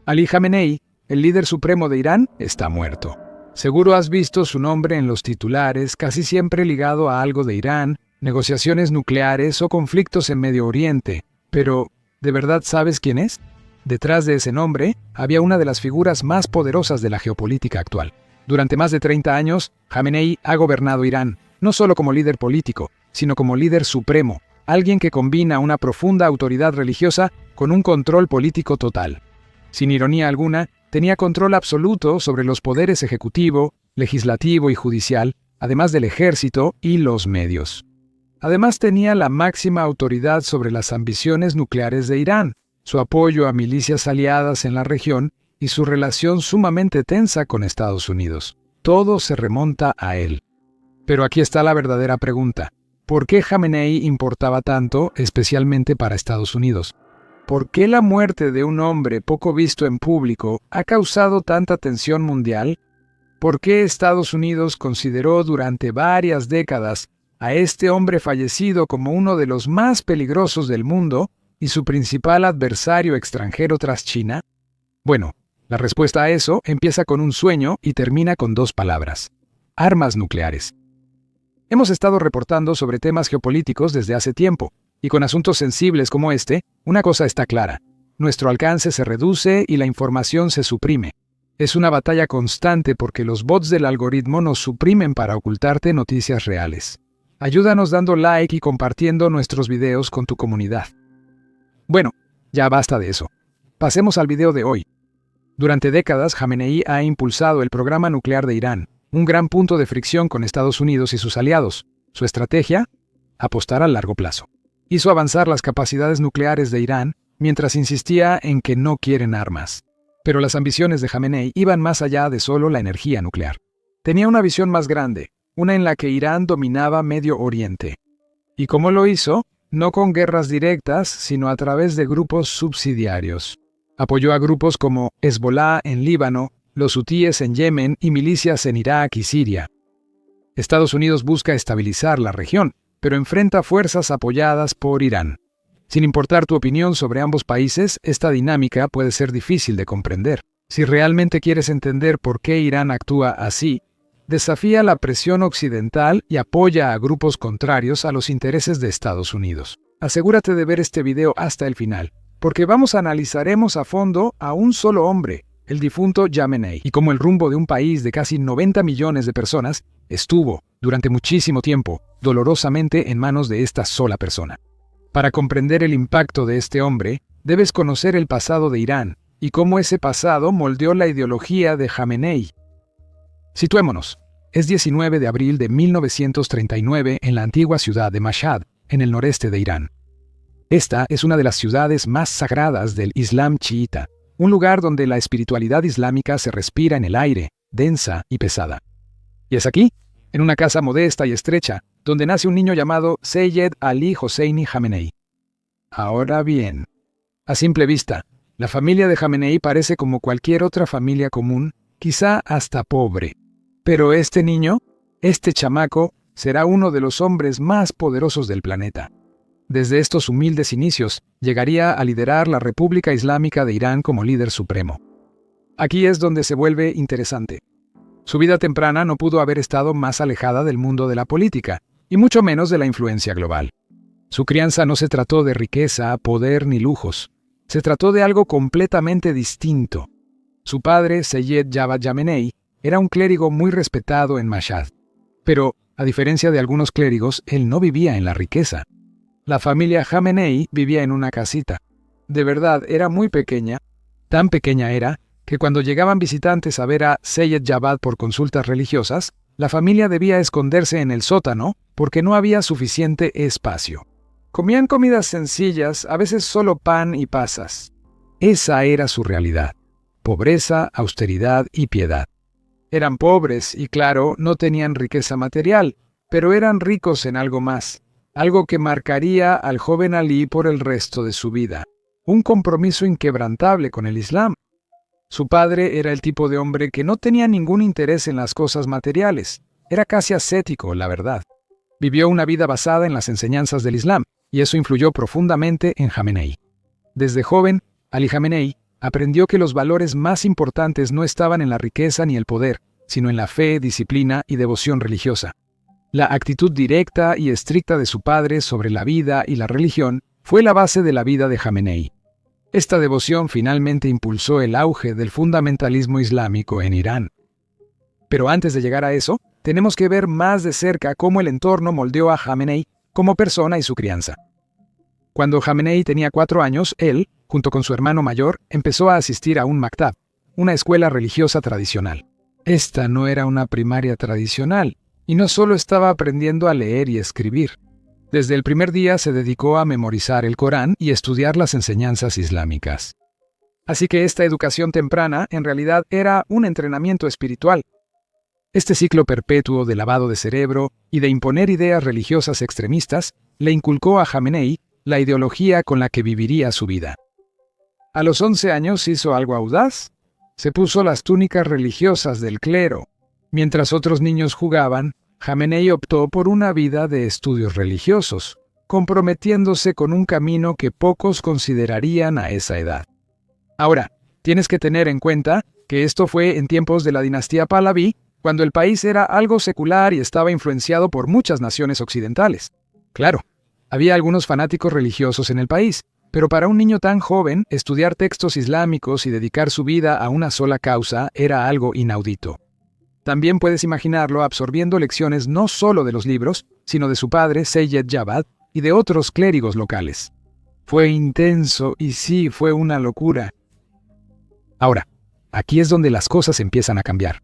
Ali Jamenei, el líder supremo de Irán, está muerto. Seguro has visto su nombre en los titulares, casi siempre ligado a algo de Irán, negociaciones nucleares o conflictos en Medio Oriente. Pero, ¿de verdad sabes quién es? Detrás de ese nombre había una de las figuras más poderosas de la geopolítica actual. Durante más de 30 años, Jamenei ha gobernado Irán, no solo como líder político, sino como líder supremo, alguien que combina una profunda autoridad religiosa con un control político total. Sin ironía alguna, tenía control absoluto sobre los poderes ejecutivo, legislativo y judicial, además del ejército y los medios. Además tenía la máxima autoridad sobre las ambiciones nucleares de Irán, su apoyo a milicias aliadas en la región y su relación sumamente tensa con Estados Unidos. Todo se remonta a él. Pero aquí está la verdadera pregunta. ¿Por qué Jamenei importaba tanto, especialmente para Estados Unidos? ¿Por qué la muerte de un hombre poco visto en público ha causado tanta tensión mundial? ¿Por qué Estados Unidos consideró durante varias décadas a este hombre fallecido como uno de los más peligrosos del mundo y su principal adversario extranjero tras China? Bueno, la respuesta a eso empieza con un sueño y termina con 2 palabras: armas nucleares. Hemos estado reportando sobre temas geopolíticos desde hace tiempo, y con asuntos sensibles como este, una cosa está clara: nuestro alcance se reduce y la información se suprime. Es una batalla constante porque los bots del algoritmo nos suprimen para ocultarte noticias reales. Ayúdanos dando like y compartiendo nuestros videos con tu comunidad. Bueno, ya basta de eso. Pasemos al video de hoy. Durante décadas, Jamenei ha impulsado el programa nuclear de Irán, un gran punto de fricción con Estados Unidos y sus aliados. Su estrategia: apostar a largo plazo. Hizo avanzar las capacidades nucleares de Irán mientras insistía en que no quieren armas. Pero las ambiciones de Jamenei iban más allá de solo la energía nuclear. Tenía una visión más grande, una en la que Irán dominaba Medio Oriente. ¿Y cómo lo hizo? No con guerras directas, sino a través de grupos subsidiarios. Apoyó a grupos como Hezbollah en Líbano, los hutíes en Yemen y milicias en Irak y Siria. Estados Unidos busca estabilizar la región, pero enfrenta fuerzas apoyadas por Irán. Sin importar tu opinión sobre ambos países, esta dinámica puede ser difícil de comprender. Si realmente quieres entender por qué Irán actúa así, desafía la presión occidental y apoya a grupos contrarios a los intereses de Estados Unidos. Asegúrate de ver este video hasta el final, porque analizaremos a fondo a un solo hombre, el difunto Jamenei, y cómo el rumbo de un país de casi 90 millones de personas estuvo, durante muchísimo tiempo, dolorosamente en manos de esta sola persona. Para comprender el impacto de este hombre, debes conocer el pasado de Irán y cómo ese pasado moldeó la ideología de Jamenei. Situémonos. Es 19 de abril de 1939 en la antigua ciudad de Mashhad, en el noreste de Irán. Esta es una de las ciudades más sagradas del Islam chiita, un lugar donde la espiritualidad islámica se respira en el aire, densa y pesada. Y es aquí, en una casa modesta y estrecha, donde nace un niño llamado Seyyed Ali Hosseini Jamenei. Ahora bien, a simple vista, la familia de Jamenei parece como cualquier otra familia común, quizá hasta pobre. Pero este niño, este chamaco, será uno de los hombres más poderosos del planeta. Desde estos humildes inicios, llegaría a liderar la República Islámica de Irán como líder supremo. Aquí es donde se vuelve interesante. Su vida temprana no pudo haber estado más alejada del mundo de la política, y mucho menos de la influencia global. Su crianza no se trató de riqueza, poder ni lujos. Se trató de algo completamente distinto. Su padre, Seyyed Javad Jamenei, era un clérigo muy respetado en Mashhad. Pero, a diferencia de algunos clérigos, él no vivía en la riqueza. La familia Jamenei vivía en una casita. De verdad, era muy pequeña. Tan pequeña era que cuando llegaban visitantes a ver a Seyyed Javad por consultas religiosas, la familia debía esconderse en el sótano porque no había suficiente espacio. Comían comidas sencillas, a veces solo pan y pasas. Esa era su realidad: pobreza, austeridad y piedad. Eran pobres y, claro, no tenían riqueza material, pero eran ricos en algo más, algo que marcaría al joven Ali por el resto de su vida: un compromiso inquebrantable con el Islam. Su padre era el tipo de hombre que no tenía ningún interés en las cosas materiales. Era casi ascético, la verdad. Vivió una vida basada en las enseñanzas del Islam, y eso influyó profundamente en Jamenei. Desde joven, Ali Jamenei Aprendió que los valores más importantes no estaban en la riqueza ni el poder, sino en la fe, disciplina y devoción religiosa. La actitud directa y estricta de su padre sobre la vida y la religión fue la base de la vida de Jamenei. Esta devoción finalmente impulsó el auge del fundamentalismo islámico en Irán. Pero antes de llegar a eso, tenemos que ver más de cerca cómo el entorno moldeó a Jamenei como persona y su crianza. Cuando Jamenei tenía 4 años, él, junto con su hermano mayor, empezó a asistir a un maktab, una escuela religiosa tradicional. Esta no era una primaria tradicional, y no solo estaba aprendiendo a leer y escribir. Desde el primer día se dedicó a memorizar el Corán y estudiar las enseñanzas islámicas. Así que esta educación temprana, en realidad, era un entrenamiento espiritual. Este ciclo perpetuo de lavado de cerebro y de imponer ideas religiosas extremistas le inculcó a Jamenei la ideología con la que viviría su vida. A los 11 años hizo algo audaz. Se puso las túnicas religiosas del clero. Mientras otros niños jugaban, Jamenei optó por una vida de estudios religiosos, comprometiéndose con un camino que pocos considerarían a esa edad. Ahora, tienes que tener en cuenta que esto fue en tiempos de la dinastía Pahlaví, cuando el país era algo secular y estaba influenciado por muchas naciones occidentales. Claro, había algunos fanáticos religiosos en el país, pero para un niño tan joven, estudiar textos islámicos y dedicar su vida a una sola causa era algo inaudito. También puedes imaginarlo absorbiendo lecciones no solo de los libros, sino de su padre, Seyyed Javad, y de otros clérigos locales. Fue intenso y sí, fue una locura. Ahora, aquí es donde las cosas empiezan a cambiar.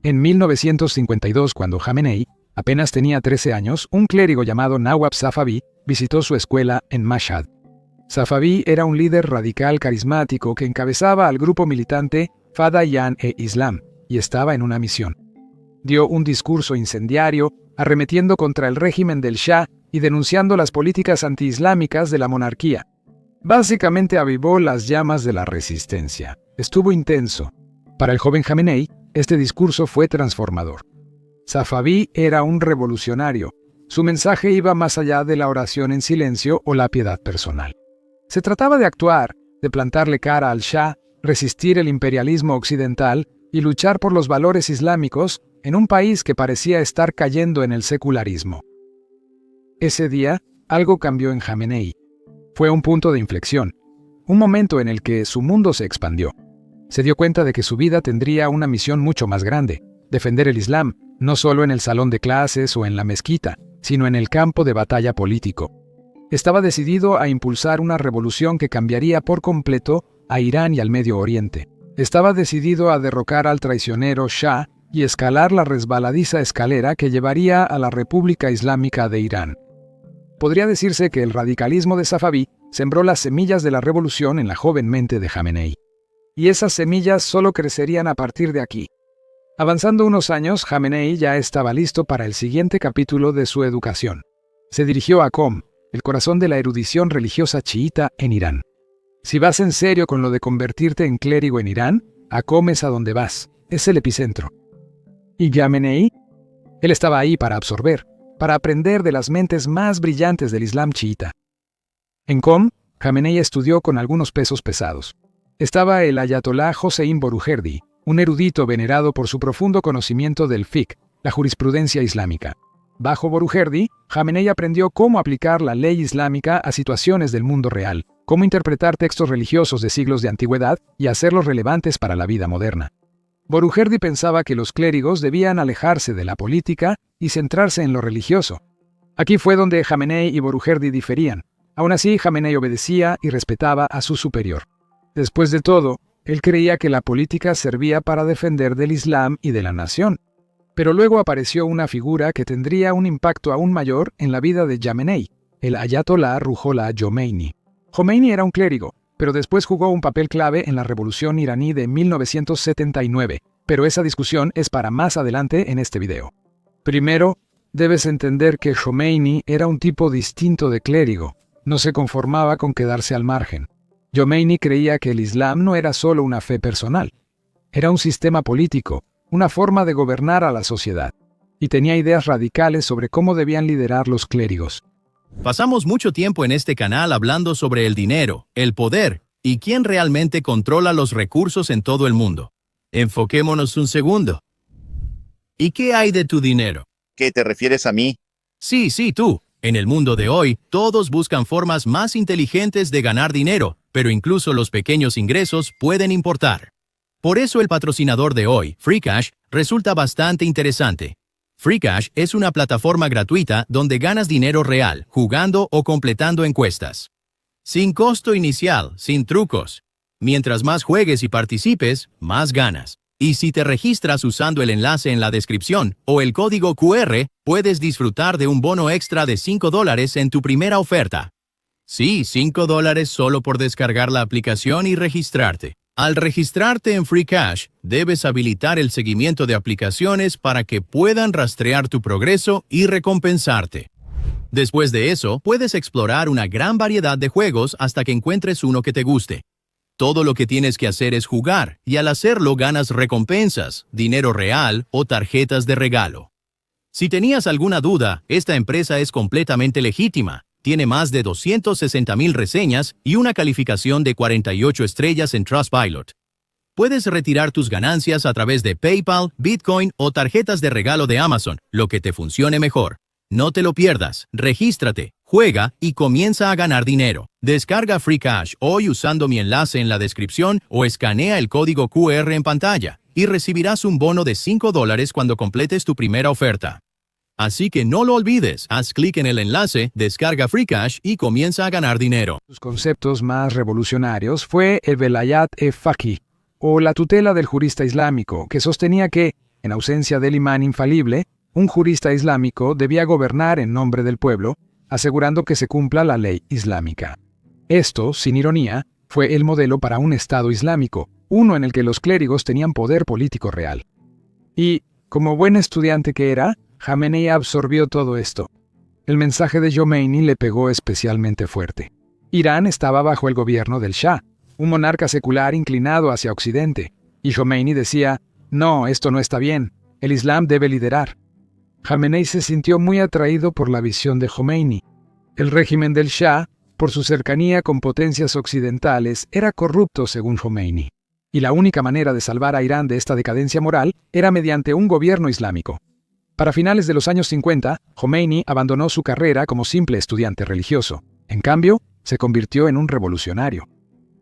En 1952, cuando Jamenei apenas tenía 13 años, un clérigo llamado Nawab Safavi visitó su escuela en Mashhad. Safavi era un líder radical carismático que encabezaba al grupo militante Fadayan-e-Islam y estaba en una misión. Dio un discurso incendiario, arremetiendo contra el régimen del Shah y denunciando las políticas antiislámicas de la monarquía. Básicamente avivó las llamas de la resistencia. Estuvo intenso. Para el joven Jamenei, este discurso fue transformador. Safavi era un revolucionario. Su mensaje iba más allá de la oración en silencio o la piedad personal. Se trataba de actuar, de plantarle cara al Shah, resistir el imperialismo occidental y luchar por los valores islámicos en un país que parecía estar cayendo en el secularismo. Ese día, algo cambió en Jamenei. Fue un punto de inflexión, un momento en el que su mundo se expandió. Se dio cuenta de que su vida tendría una misión mucho más grande: defender el Islam, no solo en el salón de clases o en la mezquita, sino en el campo de batalla político. Estaba decidido a impulsar una revolución que cambiaría por completo a Irán y al Medio Oriente. Estaba decidido a derrocar al traicionero Shah y escalar la resbaladiza escalera que llevaría a la República Islámica de Irán. Podría decirse que el radicalismo de Safavi sembró las semillas de la revolución en la joven mente de Jamenei. Y esas semillas solo crecerían a partir de aquí. Avanzando unos años, Jamenei ya estaba listo para el siguiente capítulo de su educación. Se dirigió a Qom, el corazón de la erudición religiosa chiita en Irán. Si vas en serio con lo de convertirte en clérigo en Irán, a Qom es a donde vas, es el epicentro. ¿Y Jamenei? Él estaba ahí para absorber, para aprender de las mentes más brillantes del Islam chiita. En Qom, Jamenei estudió con algunos pesos pesados. Estaba el ayatolá Hossein Borujerdi, un erudito venerado por su profundo conocimiento del fiqh, la jurisprudencia islámica. Bajo Borujerdi, Jamenei aprendió cómo aplicar la ley islámica a situaciones del mundo real, cómo interpretar textos religiosos de siglos de antigüedad y hacerlos relevantes para la vida moderna. Borujerdi pensaba que los clérigos debían alejarse de la política y centrarse en lo religioso. Aquí fue donde Jamenei y Borujerdi diferían. Aún así, Jamenei obedecía y respetaba a su superior. Después de todo, él creía que la política servía para defender del Islam y de la nación. Pero luego apareció una figura que tendría un impacto aún mayor en la vida de Jamenei, el ayatolá Ruhollah Khomeini. Khomeini era un clérigo, pero después jugó un papel clave en la revolución iraní de 1979, pero esa discusión es para más adelante en este video. Primero, debes entender que Khomeini era un tipo distinto de clérigo, no se conformaba con quedarse al margen. Khomeini creía que el Islam no era solo una fe personal, era un sistema político, una forma de gobernar a la sociedad, y tenía ideas radicales sobre cómo debían liderar los clérigos. Pasamos mucho tiempo en este canal hablando sobre el dinero, el poder ¿Y quién realmente controla los recursos en todo el mundo? Enfoquémonos un segundo. ¿Y qué hay de tu dinero? ¿Qué te refieres a mí? Sí, tú. En el mundo de hoy, todos buscan formas más inteligentes de ganar dinero, pero incluso los pequeños ingresos pueden importar. Por eso el patrocinador de hoy, FreeCash, resulta bastante interesante. FreeCash es una plataforma gratuita donde ganas dinero real, jugando o completando encuestas. Sin costo inicial, sin trucos. Mientras más juegues y participes, más ganas. Y si te registras usando el enlace en la descripción o el código QR, puedes disfrutar de un bono extra de $5 en tu primera oferta. Sí, $5 solo por descargar la aplicación y registrarte. Al registrarte en FreeCash, debes habilitar el seguimiento de aplicaciones para que puedan rastrear tu progreso y recompensarte. Después de eso, puedes explorar una gran variedad de juegos hasta que encuentres uno que te guste. Todo lo que tienes que hacer es jugar, y al hacerlo ganas recompensas, dinero real o tarjetas de regalo. Si tenías alguna duda, esta empresa es completamente legítima. Tiene más de 260,000 reseñas y una calificación de 48 estrellas en Trustpilot. Puedes retirar tus ganancias a través de PayPal, Bitcoin o tarjetas de regalo de Amazon, lo que te funcione mejor. No te lo pierdas, regístrate, juega y comienza a ganar dinero. Descarga FreeCash hoy usando mi enlace en la descripción o escanea el código QR en pantalla y recibirás un bono de $5 cuando completes tu primera oferta. Así que no lo olvides, haz clic en el enlace, descarga FreeCash y comienza a ganar dinero. Sus conceptos más revolucionarios fue el Velayat-e-Faqih, o la tutela del jurista islámico, que sostenía que, en ausencia del imán infalible, un jurista islámico debía gobernar en nombre del pueblo, asegurando que se cumpla la ley islámica. Esto, sin ironía, fue el modelo para un Estado islámico, uno en el que los clérigos tenían poder político real. Y, como buen estudiante que era, Jamenei absorbió todo esto. El mensaje de Jomeini le pegó especialmente fuerte. Irán estaba bajo el gobierno del Shah, un monarca secular inclinado hacia Occidente, y Jomeini decía, no, esto no está bien, el Islam debe liderar. Jamenei se sintió muy atraído por la visión de Jomeini. El régimen del Shah, por su cercanía con potencias occidentales, era corrupto según Jomeini. Y la única manera de salvar a Irán de esta decadencia moral era mediante un gobierno islámico. Para finales de los años 50, Jomeini abandonó su carrera como simple estudiante religioso. En cambio, se convirtió en un revolucionario.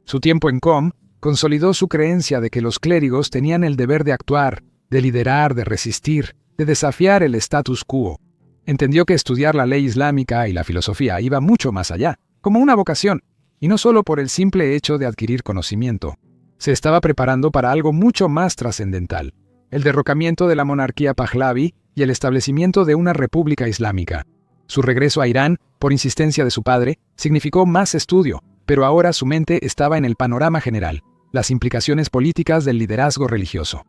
Su tiempo en Qom consolidó su creencia de que los clérigos tenían el deber de actuar, de liderar, de resistir, de desafiar el status quo. Entendió que estudiar la ley islámica y la filosofía iba mucho más allá, como una vocación, y no solo por el simple hecho de adquirir conocimiento. Se estaba preparando para algo mucho más trascendental, el derrocamiento de la monarquía Pahlavi y el establecimiento de una república islámica. Su regreso a Irán, por insistencia de su padre, significó más estudio, pero ahora su mente estaba en el panorama general, las implicaciones políticas del liderazgo religioso.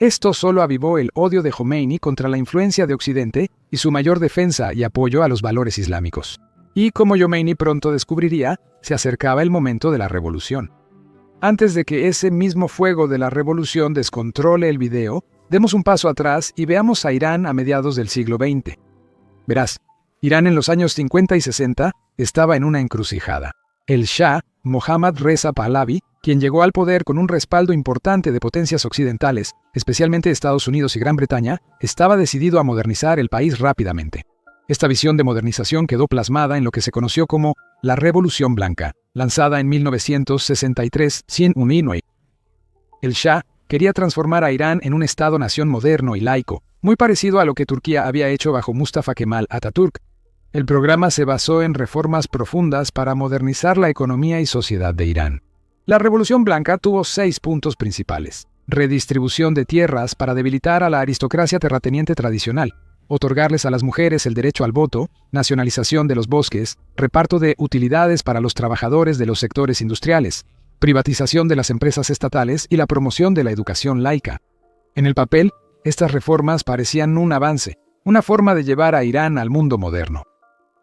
Esto solo avivó el odio de Jomeini contra la influencia de Occidente y su mayor defensa y apoyo a los valores islámicos. Y como Jomeini pronto descubriría, se acercaba el momento de la revolución. Antes de que ese mismo fuego de la revolución descontrole el video, demos un paso atrás y veamos a Irán a mediados del siglo XX. Verás, Irán en los años 50 y 60 estaba en una encrucijada. El Shah, Mohammad Reza Pahlavi, quien llegó al poder con un respaldo importante de potencias occidentales, especialmente Estados Unidos y Gran Bretaña, estaba decidido a modernizar el país rápidamente. Esta visión de modernización quedó plasmada en lo que se conoció como la Revolución Blanca, lanzada en 1963 sin Uninoi. El Shah quería transformar a Irán en un Estado-nación moderno y laico, muy parecido a lo que Turquía había hecho bajo Mustafa Kemal Atatürk. El programa se basó en reformas profundas para modernizar la economía y sociedad de Irán. La Revolución Blanca tuvo 6 puntos principales. Redistribución de tierras para debilitar a la aristocracia terrateniente tradicional, otorgarles a las mujeres el derecho al voto, nacionalización de los bosques, reparto de utilidades para los trabajadores de los sectores industriales, privatización de las empresas estatales y la promoción de la educación laica. En el papel, estas reformas parecían un avance, una forma de llevar a Irán al mundo moderno.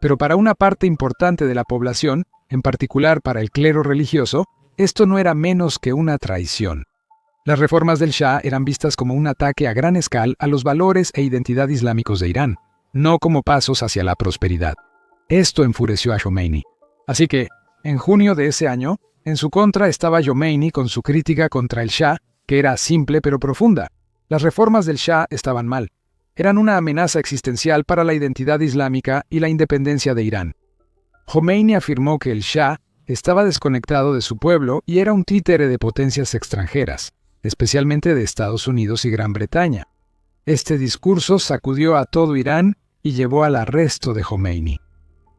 Pero para una parte importante de la población, en particular para el clero religioso, esto no era menos que una traición. Las reformas del Shah eran vistas como un ataque a gran escala a los valores e identidad islámicos de Irán, no como pasos hacia la prosperidad. Esto enfureció a Jomeini. Así que, en junio de ese año, En su contra estaba Jomeini con su crítica contra el Shah, que era simple pero profunda. Las reformas del Shah estaban mal. Eran una amenaza existencial para la identidad islámica y la independencia de Irán. Jomeini afirmó que el Shah estaba desconectado de su pueblo y era un títere de potencias extranjeras, especialmente de Estados Unidos y Gran Bretaña. Este discurso sacudió a todo Irán y llevó al arresto de Jomeini.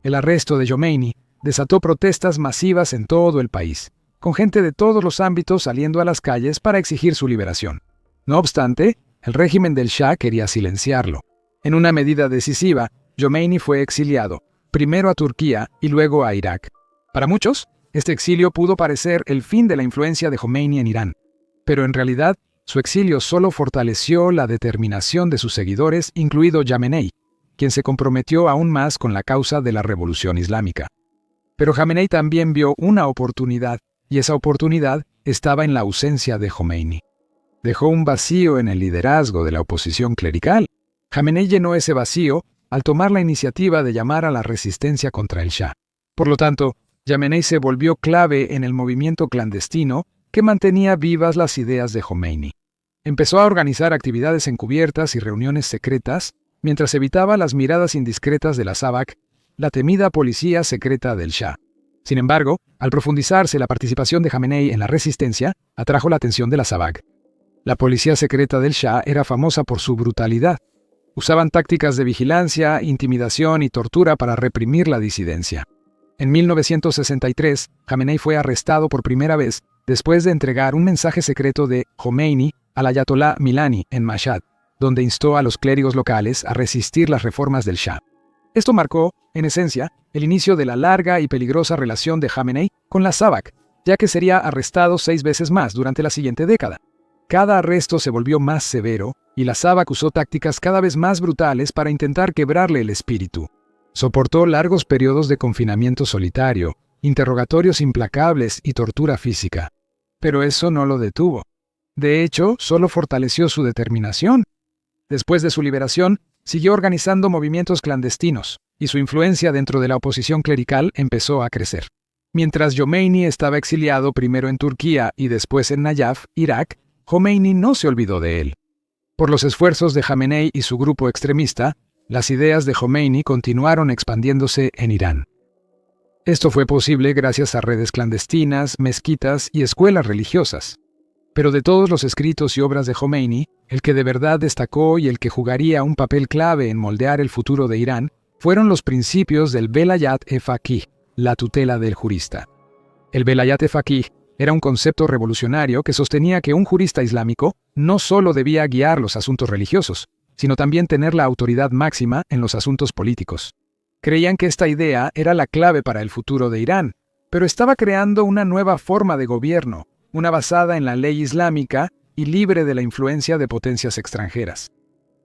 El arresto de Jomeini desató protestas masivas en todo el país, con gente de todos los ámbitos saliendo a las calles para exigir su liberación. No obstante, el régimen del Shah quería silenciarlo. En una medida decisiva, Jomeini fue exiliado, primero a Turquía y luego a Irak. Para muchos, este exilio pudo parecer el fin de la influencia de Jomeini en Irán, pero en realidad, su exilio solo fortaleció la determinación de sus seguidores, incluido Jamenei, quien se comprometió aún más con la causa de la revolución islámica. Pero Jamenei también vio una oportunidad, y esa oportunidad estaba en la ausencia de Jomeini. Dejó un vacío en el liderazgo de la oposición clerical. Jamenei llenó ese vacío al tomar la iniciativa de llamar a la resistencia contra el Shah. Por lo tanto, Jamenei se volvió clave en el movimiento clandestino que mantenía vivas las ideas de Jomeini. Empezó a organizar actividades encubiertas y reuniones secretas, mientras evitaba las miradas indiscretas de la SAVAK, la temida policía secreta del Shah. Sin embargo, al profundizarse la participación de Jamenei en la resistencia, atrajo la atención de la SAVAK. La policía secreta del Shah era famosa por su brutalidad. Usaban tácticas de vigilancia, intimidación y tortura para reprimir la disidencia. En 1963, Jamenei fue arrestado por primera vez después de entregar un mensaje secreto de Jomeini al ayatolá Milani en Mashhad, donde instó a los clérigos locales a resistir las reformas del Shah. Esto marcó, en esencia, el inicio de la larga y peligrosa relación de Jamenei con la SAVAK, ya que sería arrestado 6 veces más durante la siguiente década. Cada arresto se volvió más severo y la SAVAK usó tácticas cada vez más brutales para intentar quebrarle el espíritu. Soportó largos periodos de confinamiento solitario, interrogatorios implacables y tortura física. Pero eso no lo detuvo. De hecho, solo fortaleció su determinación. Después de su liberación, siguió organizando movimientos clandestinos, y su influencia dentro de la oposición clerical empezó a crecer. Mientras Jomeini estaba exiliado primero en Turquía y después en Nayaf, Irak, Jomeini no se olvidó de él. Por los esfuerzos de Jamenei y su grupo extremista, las ideas de Jomeini continuaron expandiéndose en Irán. Esto fue posible gracias a redes clandestinas, mezquitas y escuelas religiosas. Pero de todos los escritos y obras de Jomeini, el que de verdad destacó y el que jugaría un papel clave en moldear el futuro de Irán fueron los principios del Velayat-e-Faqih, la tutela del jurista. El Velayat-e-Faqih era un concepto revolucionario que sostenía que un jurista islámico no solo debía guiar los asuntos religiosos, sino también tener la autoridad máxima en los asuntos políticos. Creían que esta idea era la clave para el futuro de Irán, pero estaba creando una nueva forma de gobierno, una basada en la ley islámica y libre de la influencia de potencias extranjeras.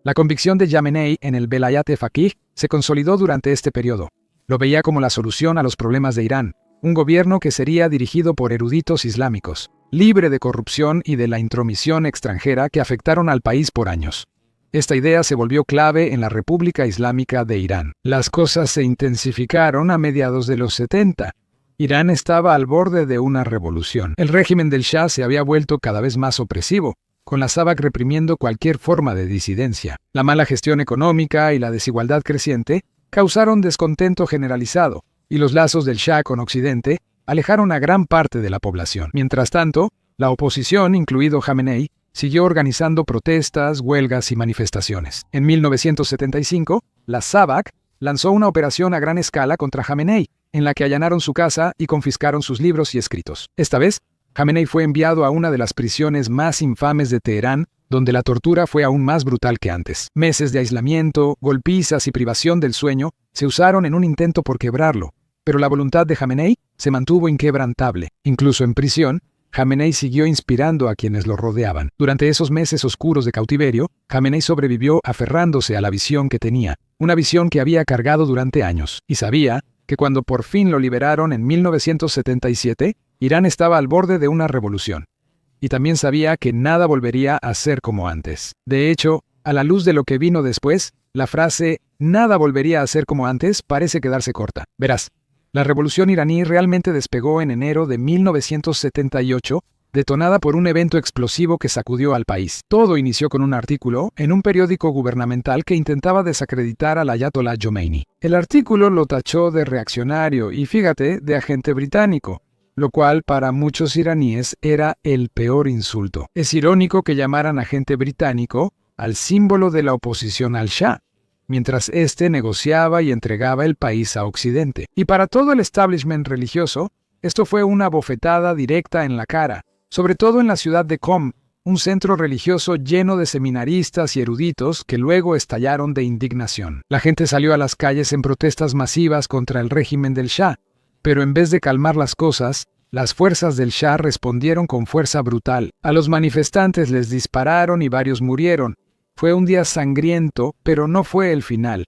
La convicción de Jamenei en el Velayat-e-Faqih se consolidó durante este periodo. Lo veía como la solución a los problemas de Irán, un gobierno que sería dirigido por eruditos islámicos, libre de corrupción y de la intromisión extranjera que afectaron al país por años. Esta idea se volvió clave en la República Islámica de Irán. Las cosas se intensificaron a mediados de los 70. Irán estaba al borde de una revolución. El régimen del Shah se había vuelto cada vez más opresivo, con la SAVAK reprimiendo cualquier forma de disidencia. La mala gestión económica y la desigualdad creciente causaron descontento generalizado, y los lazos del Shah con Occidente alejaron a gran parte de la población. Mientras tanto, la oposición, incluido Jamenei, siguió organizando protestas, huelgas y manifestaciones. En 1975, la SAVAK lanzó una operación a gran escala contra Jamenei, en la que allanaron su casa y confiscaron sus libros y escritos. Esta vez, Jamenei fue enviado a una de las prisiones más infames de Teherán, donde la tortura fue aún más brutal que antes. Meses de aislamiento, golpizas y privación del sueño se usaron en un intento por quebrarlo, pero la voluntad de Jamenei se mantuvo inquebrantable. Incluso en prisión, Jamenei siguió inspirando a quienes lo rodeaban. Durante esos meses oscuros de cautiverio, Jamenei sobrevivió aferrándose a la visión que tenía, una visión que había cargado durante años, y sabía que cuando por fin lo liberaron en 1977, Irán estaba al borde de una revolución. Y también sabía que nada volvería a ser como antes. De hecho, a la luz de lo que vino después, la frase «nada volvería a ser como antes» parece quedarse corta. Verás, La revolución iraní realmente despegó en enero de 1978, detonada por un evento explosivo que sacudió al país. Todo inició con un artículo en un periódico gubernamental que intentaba desacreditar al ayatolá Jomeini. El artículo lo tachó de reaccionario y, fíjate, de agente británico, lo cual para muchos iraníes era el peor insulto. Es irónico que llamaran agente británico al símbolo de la oposición al Shah, mientras éste negociaba y entregaba el país a Occidente. Y para todo el establishment religioso, esto fue una bofetada directa en la cara, sobre todo en la ciudad de Qom, un centro religioso lleno de seminaristas y eruditos que luego estallaron de indignación. La gente salió a las calles en protestas masivas contra el régimen del Shah, pero en vez de calmar las cosas, las fuerzas del Shah respondieron con fuerza brutal. A los manifestantes les dispararon y varios murieron. Fue un día sangriento, pero no fue el final.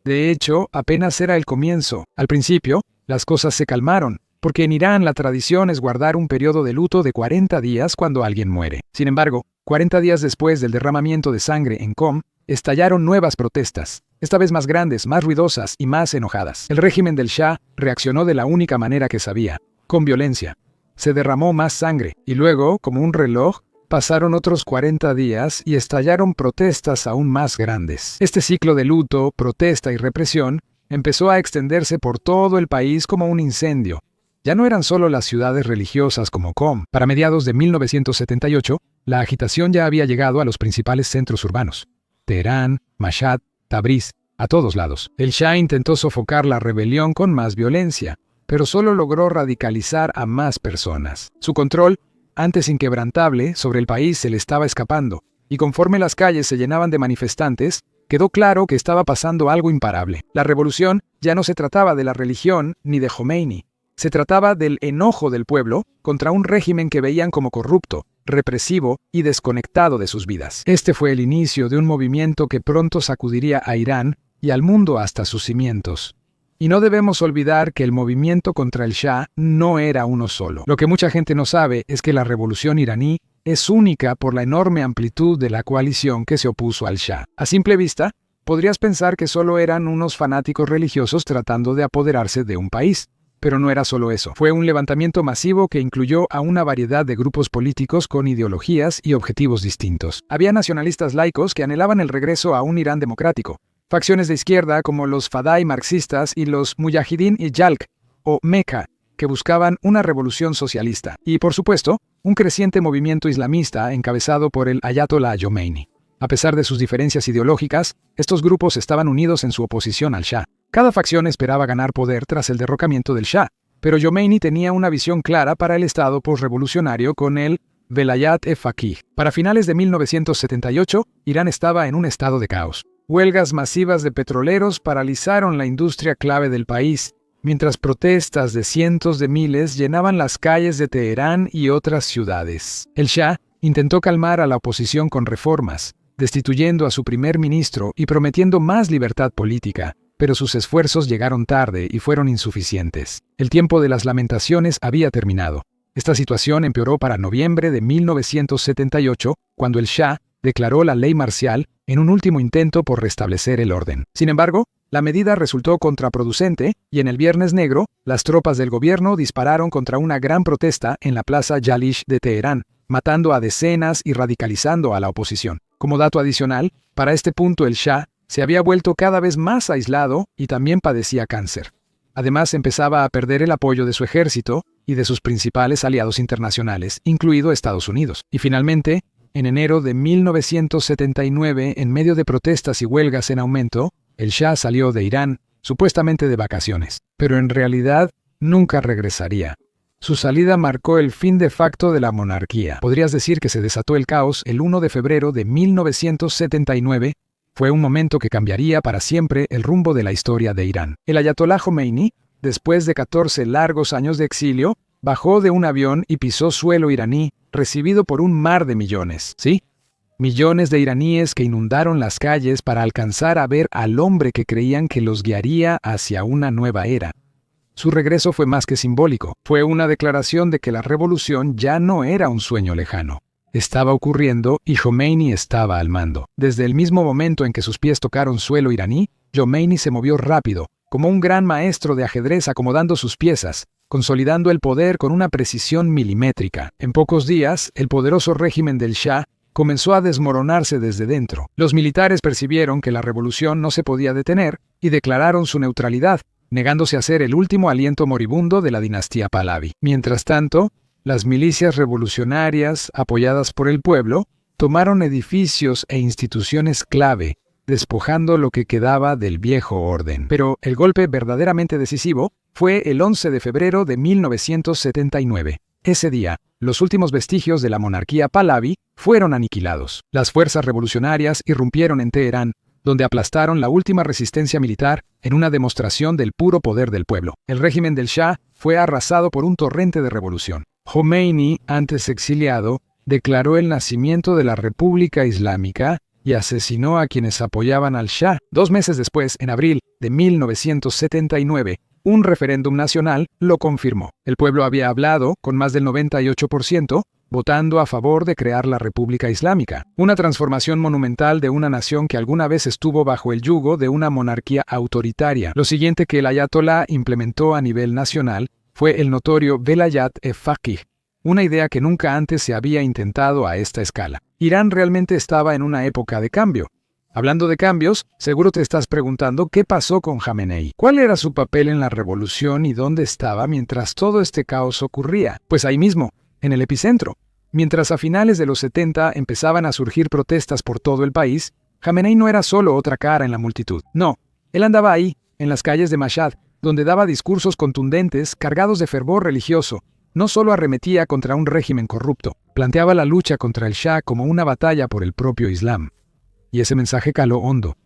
De hecho, apenas era el comienzo. Al principio, las cosas se calmaron, porque en Irán la tradición es guardar un periodo de luto de 40 días cuando alguien muere. Sin embargo, 40 días después del derramamiento de sangre en Qom, estallaron nuevas protestas, esta vez más grandes, más ruidosas y más enojadas. El régimen del Shah reaccionó de la única manera que sabía, con violencia. Se derramó más sangre, y luego, como un reloj, pasaron otros 40 días y estallaron protestas aún más grandes. Este ciclo de luto, protesta y represión empezó a extenderse por todo el país como un incendio. Ya no eran solo las ciudades religiosas como Qom. Para mediados de 1978, la agitación ya había llegado a los principales centros urbanos: Teherán, Mashhad, Tabriz, a todos lados. El Shah intentó sofocar la rebelión con más violencia, pero solo logró radicalizar a más personas. Su control, antes inquebrantable, sobre el país se le estaba escapando, y conforme las calles se llenaban de manifestantes, quedó claro que estaba pasando algo imparable. La revolución ya no se trataba de la religión ni de Jomeini. Se trataba del enojo del pueblo contra un régimen que veían como corrupto, represivo y desconectado de sus vidas. Este fue el inicio de un movimiento que pronto sacudiría a Irán y al mundo hasta sus cimientos. Y no debemos olvidar que el movimiento contra el Shah no era uno solo. Lo que mucha gente no sabe es que la revolución iraní es única por la enorme amplitud de la coalición que se opuso al Shah. A simple vista, podrías pensar que solo eran unos fanáticos religiosos tratando de apoderarse de un país. Pero no era solo eso. Fue un levantamiento masivo que incluyó a una variedad de grupos políticos con ideologías y objetivos distintos. Había nacionalistas laicos que anhelaban el regreso a un Irán democrático. Facciones de izquierda como los Fadai marxistas y los Mujahidin y Jalk, o Mecca, que buscaban una revolución socialista. Y, por supuesto, un creciente movimiento islamista encabezado por el ayatolá Jomeini. A pesar de sus diferencias ideológicas, estos grupos estaban unidos en su oposición al Shah. Cada facción esperaba ganar poder tras el derrocamiento del Shah, pero Jomeini tenía una visión clara para el Estado posrevolucionario con el Velayat-e-Faqih. Para finales de 1978, Irán estaba en un estado de caos. Huelgas masivas de petroleros paralizaron la industria clave del país, mientras protestas de cientos de miles llenaban las calles de Teherán y otras ciudades. El Shah intentó calmar a la oposición con reformas, destituyendo a su primer ministro y prometiendo más libertad política, pero sus esfuerzos llegaron tarde y fueron insuficientes. El tiempo de las lamentaciones había terminado. Esta situación empeoró para noviembre de 1978, cuando el Shah declaró la ley marcial en un último intento por restablecer el orden. Sin embargo, la medida resultó contraproducente y en el Viernes Negro, las tropas del gobierno dispararon contra una gran protesta en la Plaza Yalish de Teherán, matando a decenas y radicalizando a la oposición. Como dato adicional, para este punto el Shah se había vuelto cada vez más aislado y también padecía cáncer. Además, empezaba a perder el apoyo de su ejército y de sus principales aliados internacionales, incluido Estados Unidos. Y finalmente, en enero de 1979, en medio de protestas y huelgas en aumento, el Shah salió de Irán, supuestamente de vacaciones, pero en realidad nunca regresaría. Su salida marcó el fin de facto de la monarquía. Podrías decir que se desató el caos el 1 de febrero de 1979. Fue un momento que cambiaría para siempre el rumbo de la historia de Irán. El ayatolá Jomeini, después de 14 largos años de exilio, bajó de un avión y pisó suelo iraní, recibido por un mar de millones. ¿Sí? Millones de iraníes que inundaron las calles para alcanzar a ver al hombre que creían que los guiaría hacia una nueva era. Su regreso fue más que simbólico. Fue una declaración de que la revolución ya no era un sueño lejano. Estaba ocurriendo y Jomeini estaba al mando. Desde el mismo momento en que sus pies tocaron suelo iraní, Jomeini se movió rápido, como un gran maestro de ajedrez acomodando sus piezas, consolidando el poder con una precisión milimétrica. En pocos días, el poderoso régimen del Shah comenzó a desmoronarse desde dentro. Los militares percibieron que la revolución no se podía detener y declararon su neutralidad, negándose a ser el último aliento moribundo de la dinastía Pahlavi. Mientras tanto, las milicias revolucionarias, apoyadas por el pueblo, tomaron edificios e instituciones clave, despojando lo que quedaba del viejo orden. Pero el golpe verdaderamente decisivo fue el 11 de febrero de 1979. Ese día, los últimos vestigios de la monarquía Pahlavi fueron aniquilados. Las fuerzas revolucionarias irrumpieron en Teherán, donde aplastaron la última resistencia militar en una demostración del puro poder del pueblo. El régimen del Shah fue arrasado por un torrente de revolución. Jomeini, antes exiliado, declaró el nacimiento de la República Islámica y asesinó a quienes apoyaban al Shah. 2 meses después, en abril de 1979, un referéndum nacional lo confirmó. El pueblo había hablado con más del 98%, votando a favor de crear la República Islámica, una transformación monumental de una nación que alguna vez estuvo bajo el yugo de una monarquía autoritaria. Lo siguiente que el ayatolá implementó a nivel nacional fue el notorio Velayat-e-Faqih, una idea que nunca antes se había intentado a esta escala. Irán realmente estaba en una época de cambio. Hablando de cambios, seguro te estás preguntando qué pasó con Jamenei. ¿Cuál era su papel en la revolución y dónde estaba mientras todo este caos ocurría? Pues ahí mismo, en el epicentro. Mientras a finales de los 70 empezaban a surgir protestas por todo el país, Jamenei no era solo otra cara en la multitud. No, él andaba ahí, en las calles de Mashhad, donde daba discursos contundentes, cargados de fervor religioso. No solo arremetía contra un régimen corrupto, planteaba la lucha contra el Shah como una batalla por el propio Islam. Y ese mensaje caló hondo.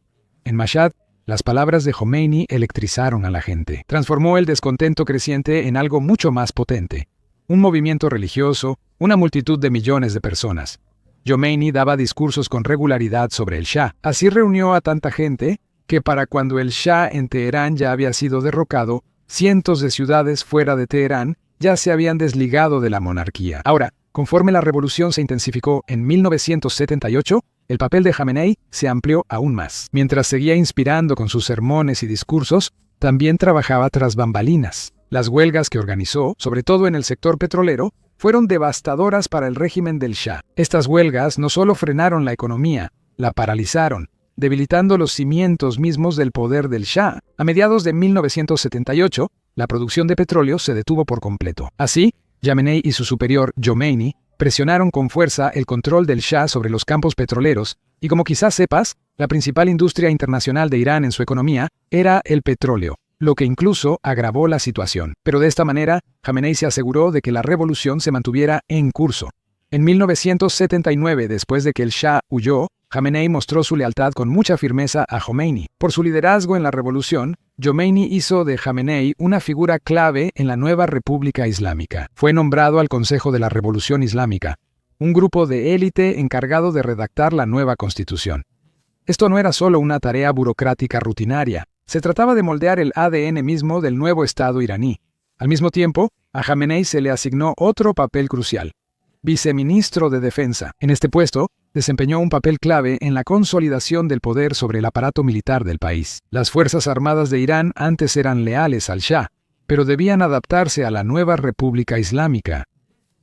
En Mashhad, las palabras de Jomeini electrizaron a la gente. Transformó el descontento creciente en algo mucho más potente. Un movimiento religioso, una multitud de millones de personas. Jomeini daba discursos con regularidad sobre el Shah. Así reunió a tanta gente que para cuando el Shah en Teherán ya había sido derrocado, cientos de ciudades fuera de Teherán ya se habían desligado de la monarquía. Ahora, conforme la revolución se intensificó en 1978, el papel de Jamenei se amplió aún más. Mientras seguía inspirando con sus sermones y discursos, también trabajaba tras bambalinas. Las huelgas que organizó, sobre todo en el sector petrolero, fueron devastadoras para el régimen del Shah. Estas huelgas no solo frenaron la economía, la paralizaron, debilitando los cimientos mismos del poder del Shah. A mediados de 1978, la producción de petróleo se detuvo por completo. Así, Jamenei y su superior, Jomeini, presionaron con fuerza el control del Shah sobre los campos petroleros, y como quizás sepas, la principal industria internacional de Irán en su economía era el petróleo, lo que incluso agravó la situación. Pero de esta manera, Jamenei se aseguró de que la revolución se mantuviera en curso. En 1979, después de que el Shah huyó, Jamenei mostró su lealtad con mucha firmeza a Jomeini. Por su liderazgo en la revolución, Jomeini hizo de Jamenei una figura clave en la nueva República Islámica. Fue nombrado al Consejo de la Revolución Islámica, un grupo de élite encargado de redactar la nueva constitución. Esto no era solo una tarea burocrática rutinaria, se trataba de moldear el ADN mismo del nuevo Estado iraní. Al mismo tiempo, a Jamenei se le asignó otro papel crucial: viceministro de Defensa. En este puesto, desempeñó un papel clave en la consolidación del poder sobre el aparato militar del país. Las Fuerzas Armadas de Irán antes eran leales al Shah, pero debían adaptarse a la nueva República Islámica.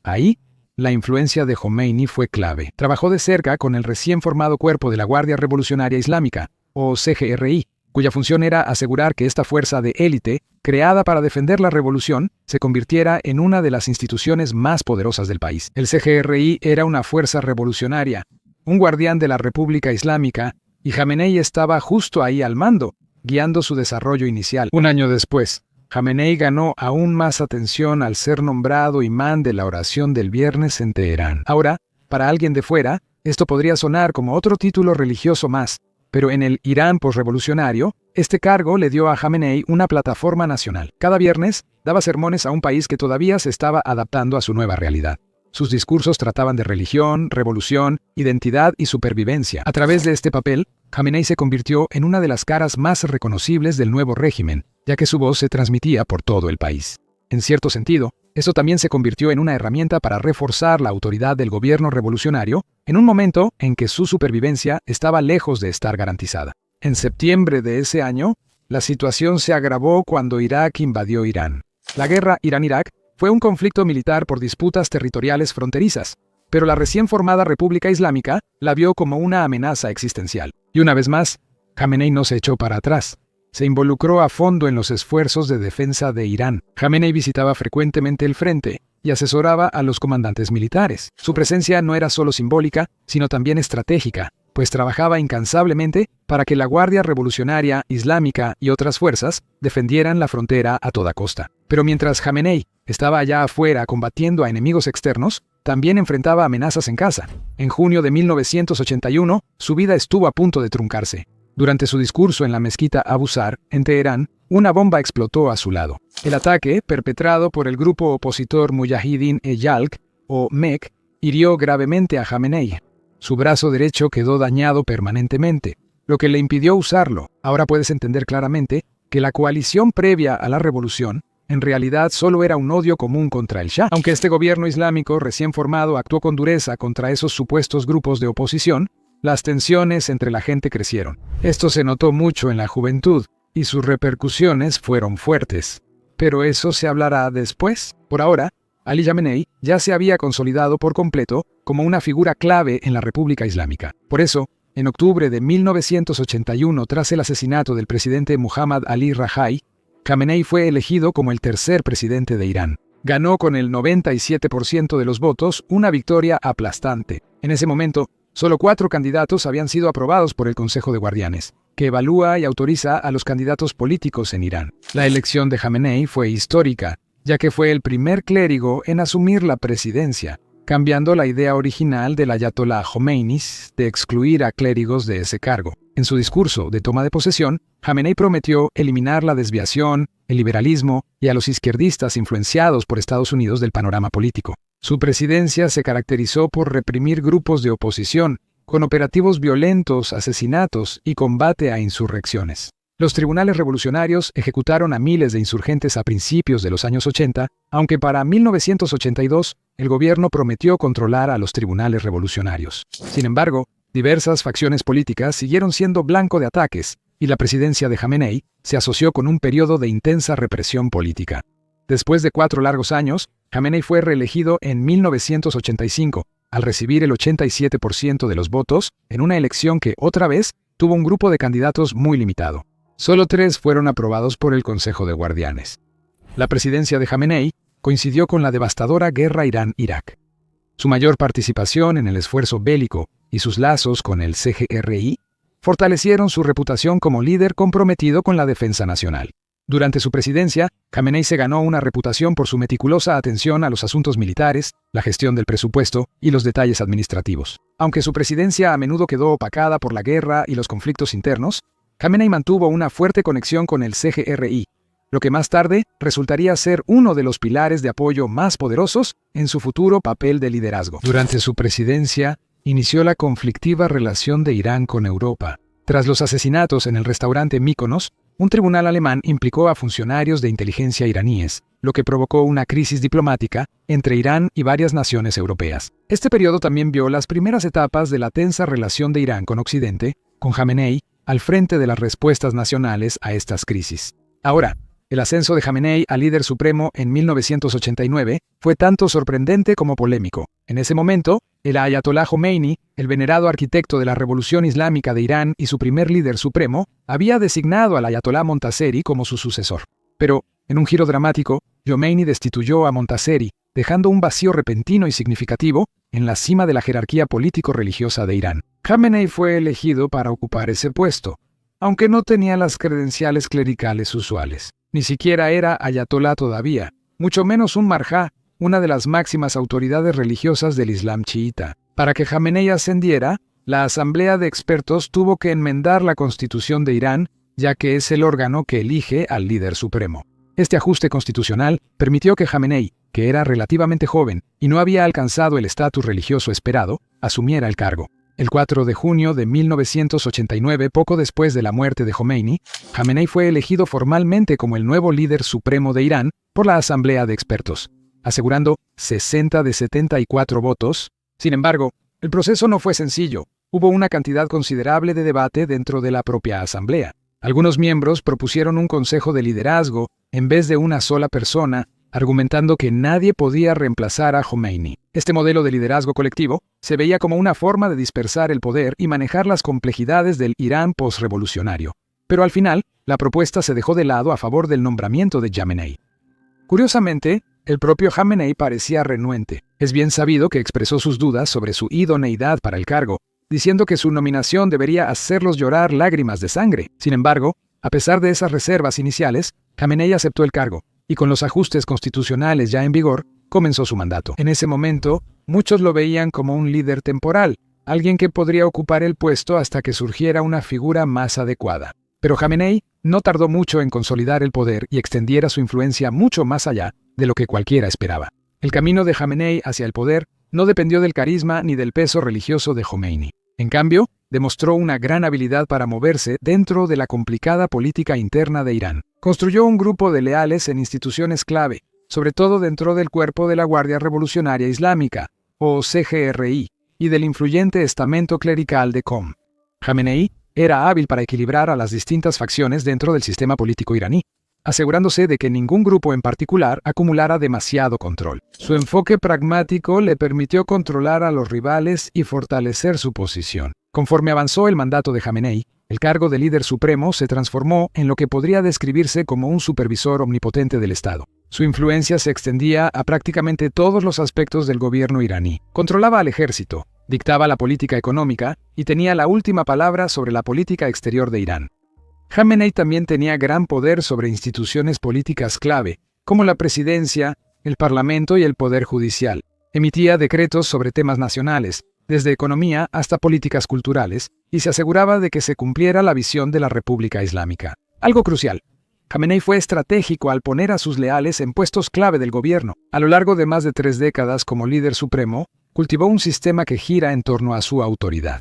Ahí, la influencia de Jomeini fue clave. Trabajó de cerca con el recién formado Cuerpo de la Guardia Revolucionaria Islámica, o CGRI, cuya función era asegurar que esta fuerza de élite, creada para defender la revolución, se convirtiera en una de las instituciones más poderosas del país. El CGRI era una fuerza revolucionaria, un guardián de la República Islámica, y Jamenei estaba justo ahí al mando, guiando su desarrollo inicial. Un año después, Jamenei ganó aún más atención al ser nombrado imán de la oración del viernes en Teherán. Ahora, para alguien de fuera, esto podría sonar como otro título religioso más, pero en el Irán posrevolucionario, este cargo le dio a Jamenei una plataforma nacional. Cada viernes, daba sermones a un país que todavía se estaba adaptando a su nueva realidad. Sus discursos trataban de religión, revolución, identidad y supervivencia. A través de este papel, Jamenei se convirtió en una de las caras más reconocibles del nuevo régimen, ya que su voz se transmitía por todo el país. En cierto sentido, eso también se convirtió en una herramienta para reforzar la autoridad del gobierno revolucionario en un momento en que su supervivencia estaba lejos de estar garantizada. En septiembre de ese año, la situación se agravó cuando Irak invadió Irán. La guerra Irán-Irak fue un conflicto militar por disputas territoriales fronterizas, pero la recién formada República Islámica la vio como una amenaza existencial. Y una vez más, Jamenei no se echó para atrás. Se involucró a fondo en los esfuerzos de defensa de Irán. Jamenei visitaba frecuentemente el frente y asesoraba a los comandantes militares. Su presencia no era solo simbólica, sino también estratégica, pues trabajaba incansablemente para que la Guardia Revolucionaria Islámica y otras fuerzas defendieran la frontera a toda costa. Pero mientras Jamenei estaba allá afuera combatiendo a enemigos externos, también enfrentaba amenazas en casa. En junio de 1981, su vida estuvo a punto de truncarse. Durante su discurso en la mezquita Abu Sar, en Teherán, una bomba explotó a su lado. El ataque, perpetrado por el grupo opositor Mujahidin-e-Yalq, o MEK, hirió gravemente a Jamenei. Su brazo derecho quedó dañado permanentemente, lo que le impidió usarlo. Ahora puedes entender claramente que la coalición previa a la revolución en realidad solo era un odio común contra el Shah. Aunque este gobierno islámico recién formado actuó con dureza contra esos supuestos grupos de oposición, las tensiones entre la gente crecieron. Esto se notó mucho en la juventud, y sus repercusiones fueron fuertes. Pero eso se hablará después. Por ahora, Ali Jamenei ya se había consolidado por completo como una figura clave en la República Islámica. Por eso, en octubre de 1981, tras el asesinato del presidente Muhammad Ali Rajai, Jamenei fue elegido como el tercer presidente de Irán. Ganó con el 97% de los votos, una victoria aplastante. En ese momento, solo 4 candidatos habían sido aprobados por el Consejo de Guardianes, que evalúa y autoriza a los candidatos políticos en Irán. La elección de Jamenei fue histórica, ya que fue el primer clérigo en asumir la presidencia, cambiando la idea original del ayatolá Jomeini de excluir a clérigos de ese cargo. En su discurso de toma de posesión, Jamenei prometió eliminar la desviación, el liberalismo y a los izquierdistas influenciados por Estados Unidos del panorama político. Su presidencia se caracterizó por reprimir grupos de oposición, con operativos violentos, asesinatos y combate a insurrecciones. Los tribunales revolucionarios ejecutaron a miles de insurgentes a principios de los años 80, aunque para 1982 el gobierno prometió controlar a los tribunales revolucionarios. Sin embargo, diversas facciones políticas siguieron siendo blanco de ataques, y la presidencia de Jamenei se asoció con un periodo de intensa represión política. Después de 4 largos años, Jamenei fue reelegido en 1985, al recibir el 87% de los votos, en una elección que, otra vez, tuvo un grupo de candidatos muy limitado. Solo 3 fueron aprobados por el Consejo de Guardianes. La presidencia de Jamenei coincidió con la devastadora guerra Irán-Irak. Su mayor participación en el esfuerzo bélico y sus lazos con el CGRI fortalecieron su reputación como líder comprometido con la defensa nacional. Durante su presidencia, Jamenei se ganó una reputación por su meticulosa atención a los asuntos militares, la gestión del presupuesto y los detalles administrativos. Aunque su presidencia a menudo quedó opacada por la guerra y los conflictos internos, Jamenei mantuvo una fuerte conexión con el CGRI, lo que más tarde resultaría ser uno de los pilares de apoyo más poderosos en su futuro papel de liderazgo. Durante su presidencia, inició la conflictiva relación de Irán con Europa. Tras los asesinatos en el restaurante Mykonos, un tribunal alemán implicó a funcionarios de inteligencia iraníes, lo que provocó una crisis diplomática entre Irán y varias naciones europeas. Este periodo también vio las primeras etapas de la tensa relación de Irán con Occidente, con Jamenei al frente de las respuestas nacionales a estas crisis. Ahora, el ascenso de Jamenei a líder supremo en 1989 fue tanto sorprendente como polémico. En ese momento, el ayatolá Jomeini, el venerado arquitecto de la Revolución Islámica de Irán y su primer líder supremo, había designado al ayatolá Montaseri como su sucesor. Pero, en un giro dramático, Jomeini destituyó a Montaseri, dejando un vacío repentino y significativo en la cima de la jerarquía político-religiosa de Irán. Jamenei fue elegido para ocupar ese puesto, aunque no tenía las credenciales clericales usuales. Ni siquiera era ayatolá todavía, mucho menos un marjá, una de las máximas autoridades religiosas del Islam chiita. Para que Jamenei ascendiera, la Asamblea de Expertos tuvo que enmendar la Constitución de Irán, ya que es el órgano que elige al líder supremo. Este ajuste constitucional permitió que Jamenei, que era relativamente joven y no había alcanzado el estatus religioso esperado, asumiera el cargo. El 4 de junio de 1989, poco después de la muerte de Jomeini, Jamenei fue elegido formalmente como el nuevo líder supremo de Irán por la Asamblea de Expertos, asegurando 60 de 74 votos. Sin embargo, el proceso no fue sencillo. Hubo una cantidad considerable de debate dentro de la propia Asamblea. Algunos miembros propusieron un consejo de liderazgo en vez de una sola persona, argumentando que nadie podía reemplazar a Jomeini. Este modelo de liderazgo colectivo se veía como una forma de dispersar el poder y manejar las complejidades del Irán postrevolucionario. Pero al final, la propuesta se dejó de lado a favor del nombramiento de Jamenei. Curiosamente, el propio Jamenei parecía renuente. Es bien sabido que expresó sus dudas sobre su idoneidad para el cargo, diciendo que su nominación debería hacerlos llorar lágrimas de sangre. Sin embargo, a pesar de esas reservas iniciales, Jamenei aceptó el cargo, y con los ajustes constitucionales ya en vigor, comenzó su mandato. En ese momento, muchos lo veían como un líder temporal, alguien que podría ocupar el puesto hasta que surgiera una figura más adecuada. Pero Jamenei no tardó mucho en consolidar el poder y extendiera su influencia mucho más allá de lo que cualquiera esperaba. El camino de Jamenei hacia el poder no dependió del carisma ni del peso religioso de Jomeini. En cambio, demostró una gran habilidad para moverse dentro de la complicada política interna de Irán. Construyó un grupo de leales en instituciones clave, sobre todo dentro del cuerpo de la Guardia Revolucionaria Islámica, o CGRI, y del influyente estamento clerical de Qom. Jamenei era hábil para equilibrar a las distintas facciones dentro del sistema político iraní, asegurándose de que ningún grupo en particular acumulara demasiado control. Su enfoque pragmático le permitió controlar a los rivales y fortalecer su posición. Conforme avanzó el mandato de Jamenei, el cargo de líder supremo se transformó en lo que podría describirse como un supervisor omnipotente del Estado. Su influencia se extendía a prácticamente todos los aspectos del gobierno iraní. Controlaba al ejército, dictaba la política económica y tenía la última palabra sobre la política exterior de Irán. Jamenei también tenía gran poder sobre instituciones políticas clave, como la presidencia, el parlamento y el poder judicial. Emitía decretos sobre temas nacionales, desde economía hasta políticas culturales, y se aseguraba de que se cumpliera la visión de la República Islámica. Algo crucial. Jamenei fue estratégico al poner a sus leales en puestos clave del gobierno. A lo largo de más de 3 décadas como líder supremo, cultivó un sistema que gira en torno a su autoridad.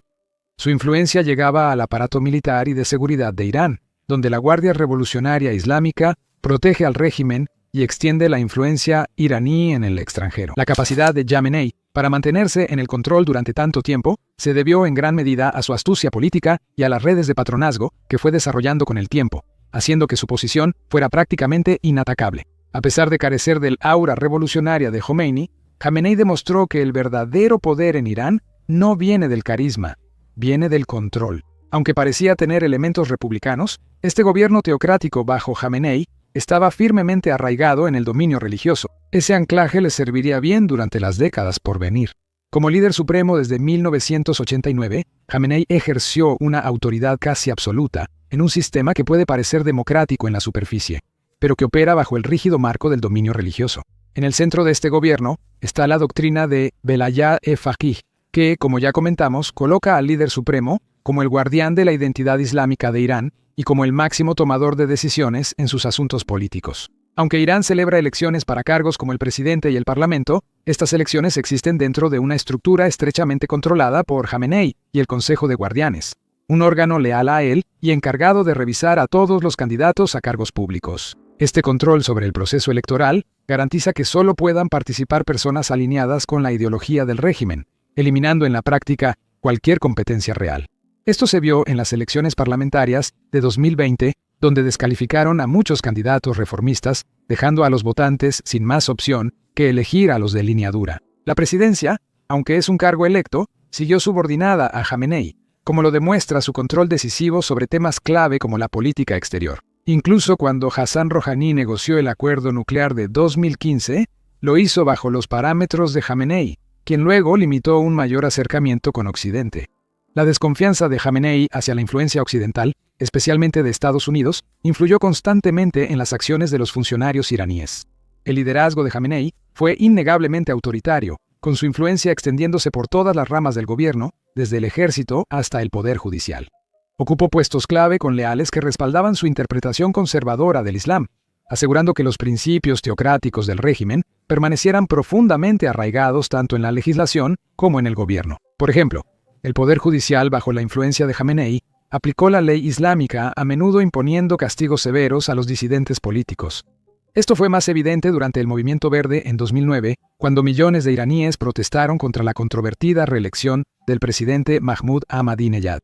Su influencia llegaba al aparato militar y de seguridad de Irán, donde la Guardia Revolucionaria Islámica protege al régimen y extiende la influencia iraní en el extranjero. La capacidad de Jamenei para mantenerse en el control durante tanto tiempo se debió en gran medida a su astucia política y a las redes de patronazgo que fue desarrollando con el tiempo, haciendo que su posición fuera prácticamente inatacable. A pesar de carecer del aura revolucionaria de Jomeini, Jamenei demostró que el verdadero poder en Irán no viene del carisma, viene del control. Aunque parecía tener elementos republicanos, este gobierno teocrático bajo Jamenei estaba firmemente arraigado en el dominio religioso. Ese anclaje le serviría bien durante las décadas por venir. Como líder supremo desde 1989, Jamenei ejerció una autoridad casi absoluta en un sistema que puede parecer democrático en la superficie, pero que opera bajo el rígido marco del dominio religioso. En el centro de este gobierno está la doctrina de Velayat-e-Faqih, que, como ya comentamos, coloca al líder supremo como el guardián de la identidad islámica de Irán y como el máximo tomador de decisiones en sus asuntos políticos. Aunque Irán celebra elecciones para cargos como el presidente y el parlamento, estas elecciones existen dentro de una estructura estrechamente controlada por Jamenei y el Consejo de Guardianes, un órgano leal a él y encargado de revisar a todos los candidatos a cargos públicos. Este control sobre el proceso electoral garantiza que solo puedan participar personas alineadas con la ideología del régimen, eliminando en la práctica cualquier competencia real. Esto se vio en las elecciones parlamentarias de 2020, donde descalificaron a muchos candidatos reformistas, dejando a los votantes sin más opción que elegir a los de línea dura. La presidencia, aunque es un cargo electo, siguió subordinada a Jamenei, como lo demuestra su control decisivo sobre temas clave como la política exterior. Incluso cuando Hassan Rouhani negoció el acuerdo nuclear de 2015, lo hizo bajo los parámetros de Jamenei, quien luego limitó un mayor acercamiento con Occidente. La desconfianza de Jamenei hacia la influencia occidental, especialmente de Estados Unidos, influyó constantemente en las acciones de los funcionarios iraníes. El liderazgo de Jamenei fue innegablemente autoritario, con su influencia extendiéndose por todas las ramas del gobierno, desde el ejército hasta el poder judicial. Ocupó puestos clave con leales que respaldaban su interpretación conservadora del Islam, asegurando que los principios teocráticos del régimen permanecieran profundamente arraigados tanto en la legislación como en el gobierno. Por ejemplo, el poder judicial, bajo la influencia de Jamenei, aplicó la ley islámica, a menudo imponiendo castigos severos a los disidentes políticos. Esto fue más evidente durante el Movimiento Verde en 2009, cuando millones de iraníes protestaron contra la controvertida reelección del presidente Mahmoud Ahmadinejad.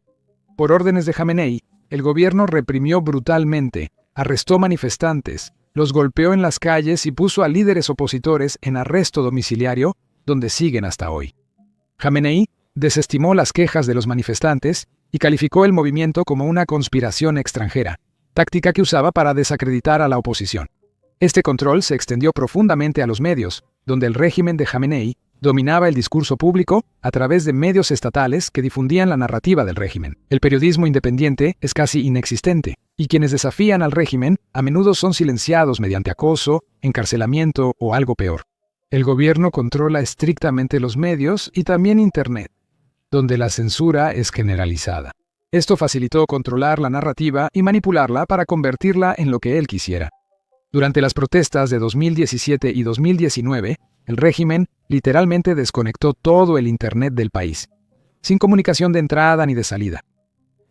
Por órdenes de Jamenei, el gobierno reprimió brutalmente, arrestó manifestantes, los golpeó en las calles y puso a líderes opositores en arresto domiciliario, donde siguen hasta hoy. Jamenei desestimó las quejas de los manifestantes y calificó el movimiento como una conspiración extranjera, táctica que usaba para desacreditar a la oposición. Este control se extendió profundamente a los medios, donde el régimen de Jamenei dominaba el discurso público a través de medios estatales que difundían la narrativa del régimen. El periodismo independiente es casi inexistente, y quienes desafían al régimen a menudo son silenciados mediante acoso, encarcelamiento o algo peor. El gobierno controla estrictamente los medios y también Internet, donde la censura es generalizada. Esto facilitó controlar la narrativa y manipularla para convertirla en lo que él quisiera. Durante las protestas de 2017 y 2019, el régimen literalmente desconectó todo el Internet del país, sin comunicación de entrada ni de salida.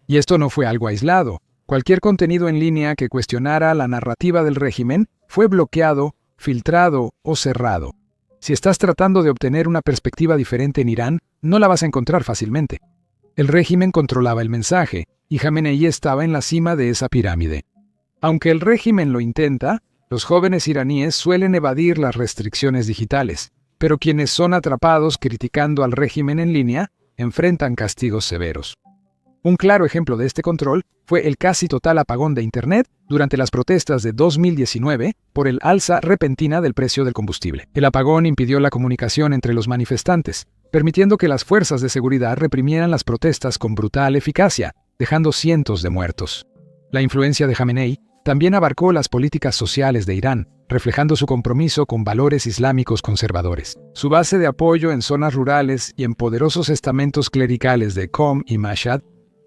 Y esto no fue algo aislado. Cualquier contenido en línea que cuestionara la narrativa del régimen fue bloqueado, filtrado o cerrado. Si estás tratando de obtener una perspectiva diferente en Irán, no la vas a encontrar fácilmente. El régimen controlaba el mensaje, y Jamenei estaba en la cima de esa pirámide. Aunque el régimen lo intenta, los jóvenes iraníes suelen evadir las restricciones digitales, pero quienes son atrapados criticando al régimen en línea enfrentan castigos severos. Un claro ejemplo de este control fue el casi total apagón de Internet durante las protestas de 2019 por el alza repentina del precio del combustible. El apagón impidió la comunicación entre los manifestantes, permitiendo que las fuerzas de seguridad reprimieran las protestas con brutal eficacia, dejando cientos de muertos. La influencia de Jamenei también abarcó las políticas sociales de Irán, reflejando su compromiso con valores islámicos conservadores. Su base de apoyo en zonas rurales y en poderosos estamentos clericales de Qom y Mashhad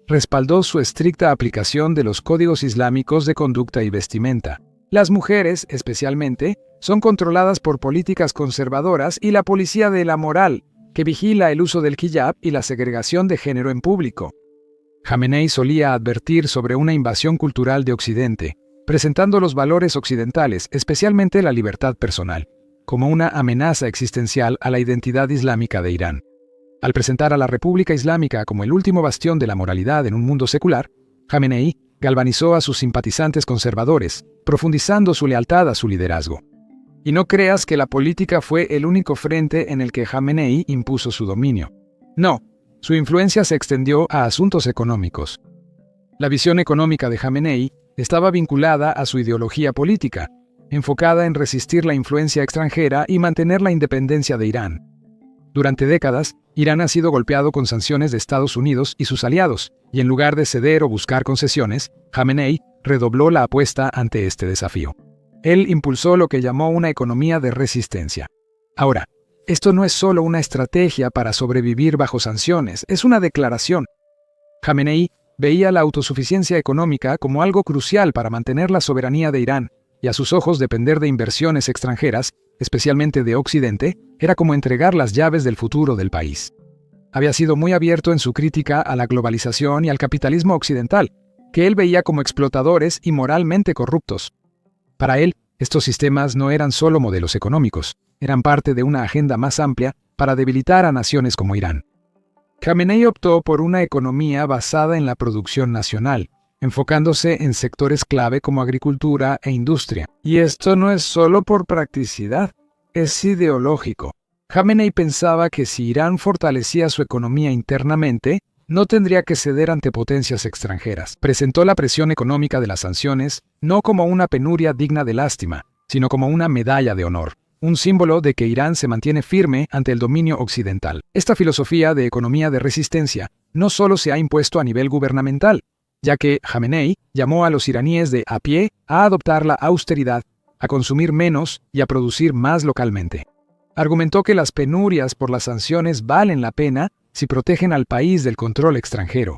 respaldó su estricta aplicación de los códigos islámicos de conducta y vestimenta. Las mujeres, especialmente, son controladas por políticas conservadoras y la policía de la moral, que vigila el uso del hijab y la segregación de género en público. Jamenei solía advertir sobre una invasión cultural de Occidente, presentando los valores occidentales, especialmente la libertad personal, como una amenaza existencial a la identidad islámica de Irán. Al presentar a la República Islámica como el último bastión de la moralidad en un mundo secular, Jamenei galvanizó a sus simpatizantes conservadores, profundizando su lealtad a su liderazgo. Y no creas que la política fue el único frente en el que Jamenei impuso su dominio. No, su influencia se extendió a asuntos económicos. La visión económica de Jamenei estaba vinculada a su ideología política, enfocada en resistir la influencia extranjera y mantener la independencia de Irán. Durante décadas, Irán ha sido golpeado con sanciones de Estados Unidos y sus aliados, y en lugar de ceder o buscar concesiones, Jamenei redobló la apuesta ante este desafío. Él impulsó lo que llamó una economía de resistencia. Ahora, esto no es solo una estrategia para sobrevivir bajo sanciones, es una declaración. Jamenei veía la autosuficiencia económica como algo crucial para mantener la soberanía de Irán, y a sus ojos depender de inversiones extranjeras, especialmente de Occidente, era como entregar las llaves del futuro del país. Había sido muy abierto en su crítica a la globalización y al capitalismo occidental, que él veía como explotadores y moralmente corruptos. Para él, estos sistemas no eran solo modelos económicos, eran parte de una agenda más amplia para debilitar a naciones como Irán. Jamenei optó por una economía basada en la producción nacional, enfocándose en sectores clave como agricultura e industria. Y esto no es solo por practicidad, es ideológico. Jamenei pensaba que si Irán fortalecía su economía internamente, no tendría que ceder ante potencias extranjeras. Presentó la presión económica de las sanciones no como una penuria digna de lástima, sino como una medalla de honor, un símbolo de que Irán se mantiene firme ante el dominio occidental. Esta filosofía de economía de resistencia no solo se ha impuesto a nivel gubernamental, ya que Jamenei llamó a los iraníes de a pie a adoptar la austeridad, a consumir menos y a producir más localmente. Argumentó que las penurias por las sanciones valen la pena si protegen al país del control extranjero.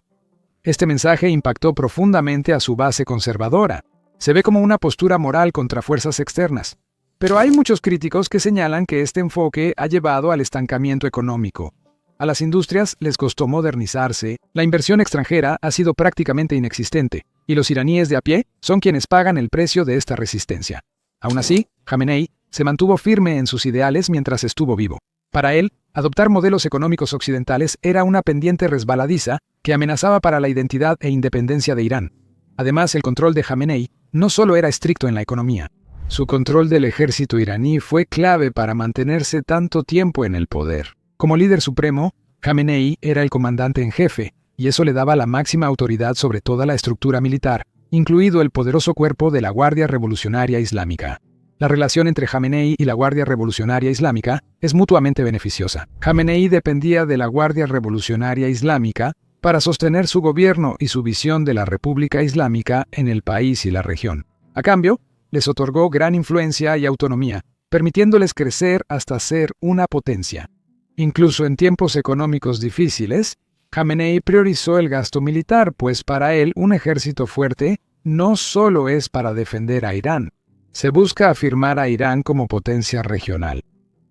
Este mensaje impactó profundamente a su base conservadora. Se ve como una postura moral contra fuerzas externas. Pero hay muchos críticos que señalan que este enfoque ha llevado al estancamiento económico. A las industrias les costó modernizarse, la inversión extranjera ha sido prácticamente inexistente, y los iraníes de a pie son quienes pagan el precio de esta resistencia. Aún así, Jamenei se mantuvo firme en sus ideales mientras estuvo vivo. Para él, adoptar modelos económicos occidentales era una pendiente resbaladiza que amenazaba para la identidad e independencia de Irán. Además, el control de Jamenei no solo era estricto en la economía. Su control del ejército iraní fue clave para mantenerse tanto tiempo en el poder. Como líder supremo, Jamenei era el comandante en jefe, y eso le daba la máxima autoridad sobre toda la estructura militar, incluido el poderoso cuerpo de la Guardia Revolucionaria Islámica. La relación entre Jamenei y la Guardia Revolucionaria Islámica es mutuamente beneficiosa. Jamenei dependía de la Guardia Revolucionaria Islámica para sostener su gobierno y su visión de la República Islámica en el país y la región. A cambio, les otorgó gran influencia y autonomía, permitiéndoles crecer hasta ser una potencia. Incluso en tiempos económicos difíciles, Jamenei priorizó el gasto militar, pues para él un ejército fuerte no solo es para defender a Irán. Se busca afirmar a Irán como potencia regional.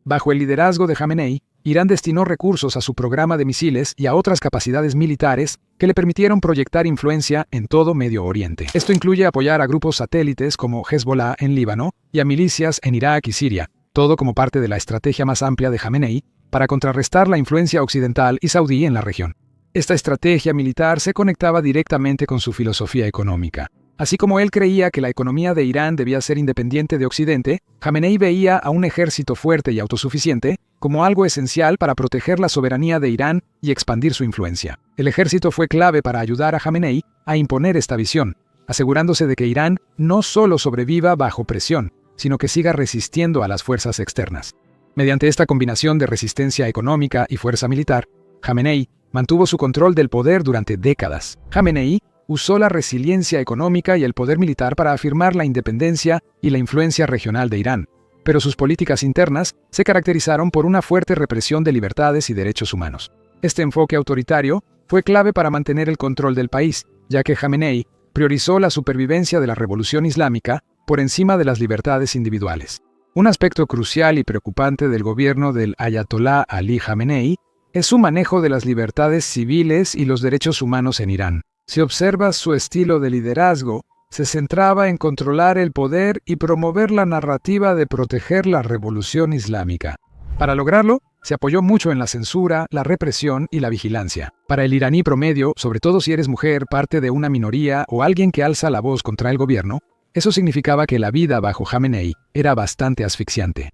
Bajo el liderazgo de Jamenei, Irán destinó recursos a su programa de misiles y a otras capacidades militares que le permitieron proyectar influencia en todo Medio Oriente. Esto incluye apoyar a grupos satélites como Hezbollah en Líbano y a milicias en Irak y Siria, todo como parte de la estrategia más amplia de Jamenei para contrarrestar la influencia occidental y saudí en la región. Esta estrategia militar se conectaba directamente con su filosofía económica. Así como él creía que la economía de Irán debía ser independiente de Occidente, Jamenei veía a un ejército fuerte y autosuficiente como algo esencial para proteger la soberanía de Irán y expandir su influencia. El ejército fue clave para ayudar a Jamenei a imponer esta visión, asegurándose de que Irán no solo sobreviva bajo presión, sino que siga resistiendo a las fuerzas externas. Mediante esta combinación de resistencia económica y fuerza militar, Jamenei mantuvo su control del poder durante décadas. Jamenei usó la resiliencia económica y el poder militar para afirmar la independencia y la influencia regional de Irán, pero sus políticas internas se caracterizaron por una fuerte represión de libertades y derechos humanos. Este enfoque autoritario fue clave para mantener el control del país, ya que Jamenei priorizó la supervivencia de la revolución islámica por encima de las libertades individuales. Un aspecto crucial y preocupante del gobierno del Ayatolá Ali Jamenei es su manejo de las libertades civiles y los derechos humanos en Irán. Si observas su estilo de liderazgo, se centraba en controlar el poder y promover la narrativa de proteger la revolución islámica. Para lograrlo, se apoyó mucho en la censura, la represión y la vigilancia. Para el iraní promedio, sobre todo si eres mujer, parte de una minoría o alguien que alza la voz contra el gobierno, eso significaba que la vida bajo Jamenei era bastante asfixiante.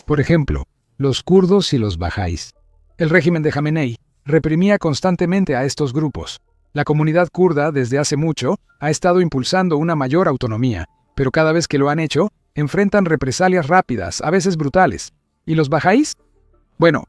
Por ejemplo, los kurdos y los bajáis. El régimen de Jamenei reprimía constantemente a estos grupos. La comunidad kurda, desde hace mucho, ha estado impulsando una mayor autonomía, pero cada vez que lo han hecho, enfrentan represalias rápidas, a veces brutales. ¿Y los bajáis? Bueno,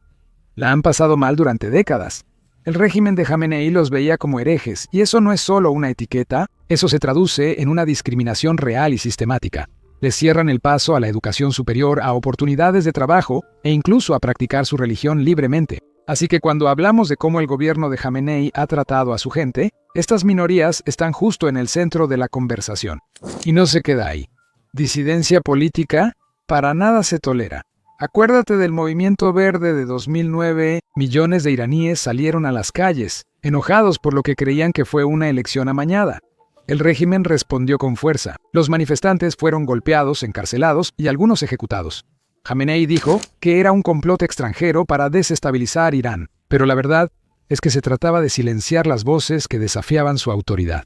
la han pasado mal durante décadas. El régimen de Jamenei los veía como herejes, y eso no es solo una etiqueta, eso se traduce en una discriminación real y sistemática. Les cierran el paso a la educación superior, a oportunidades de trabajo e incluso a practicar su religión libremente. Así que cuando hablamos de cómo el gobierno de Jamenei ha tratado a su gente, estas minorías están justo en el centro de la conversación. Y no se queda ahí. Disidencia política para nada se tolera. Acuérdate del movimiento verde de 2009, millones de iraníes salieron a las calles, enojados por lo que creían que fue una elección amañada. El régimen respondió con fuerza. Los manifestantes fueron golpeados, encarcelados y algunos ejecutados. Jamenei dijo que era un complot extranjero para desestabilizar Irán, pero la verdad es que se trataba de silenciar las voces que desafiaban su autoridad.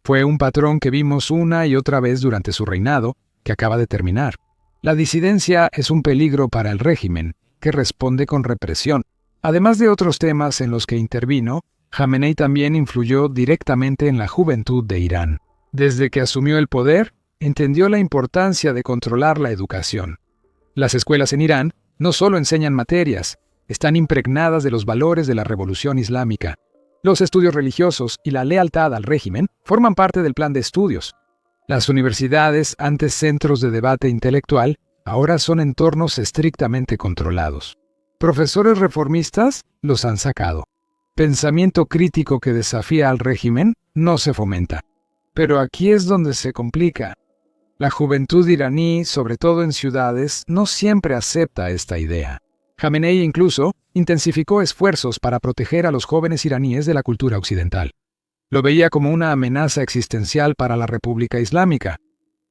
Fue un patrón que vimos una y otra vez durante su reinado, que acaba de terminar. La disidencia es un peligro para el régimen, que responde con represión. Además de otros temas en los que intervino, Jamenei también influyó directamente en la juventud de Irán. Desde que asumió el poder, entendió la importancia de controlar la educación. Las escuelas en Irán no solo enseñan materias, están impregnadas de los valores de la revolución islámica. Los estudios religiosos y la lealtad al régimen forman parte del plan de estudios. Las universidades, antes centros de debate intelectual, ahora son entornos estrictamente controlados. Profesores reformistas los han sacado. Pensamiento crítico que desafía al régimen no se fomenta. Pero aquí es donde se complica. La juventud iraní, sobre todo en ciudades, no siempre acepta esta idea. Jamenei incluso intensificó esfuerzos para proteger a los jóvenes iraníes de la cultura occidental. Lo veía como una amenaza existencial para la República Islámica.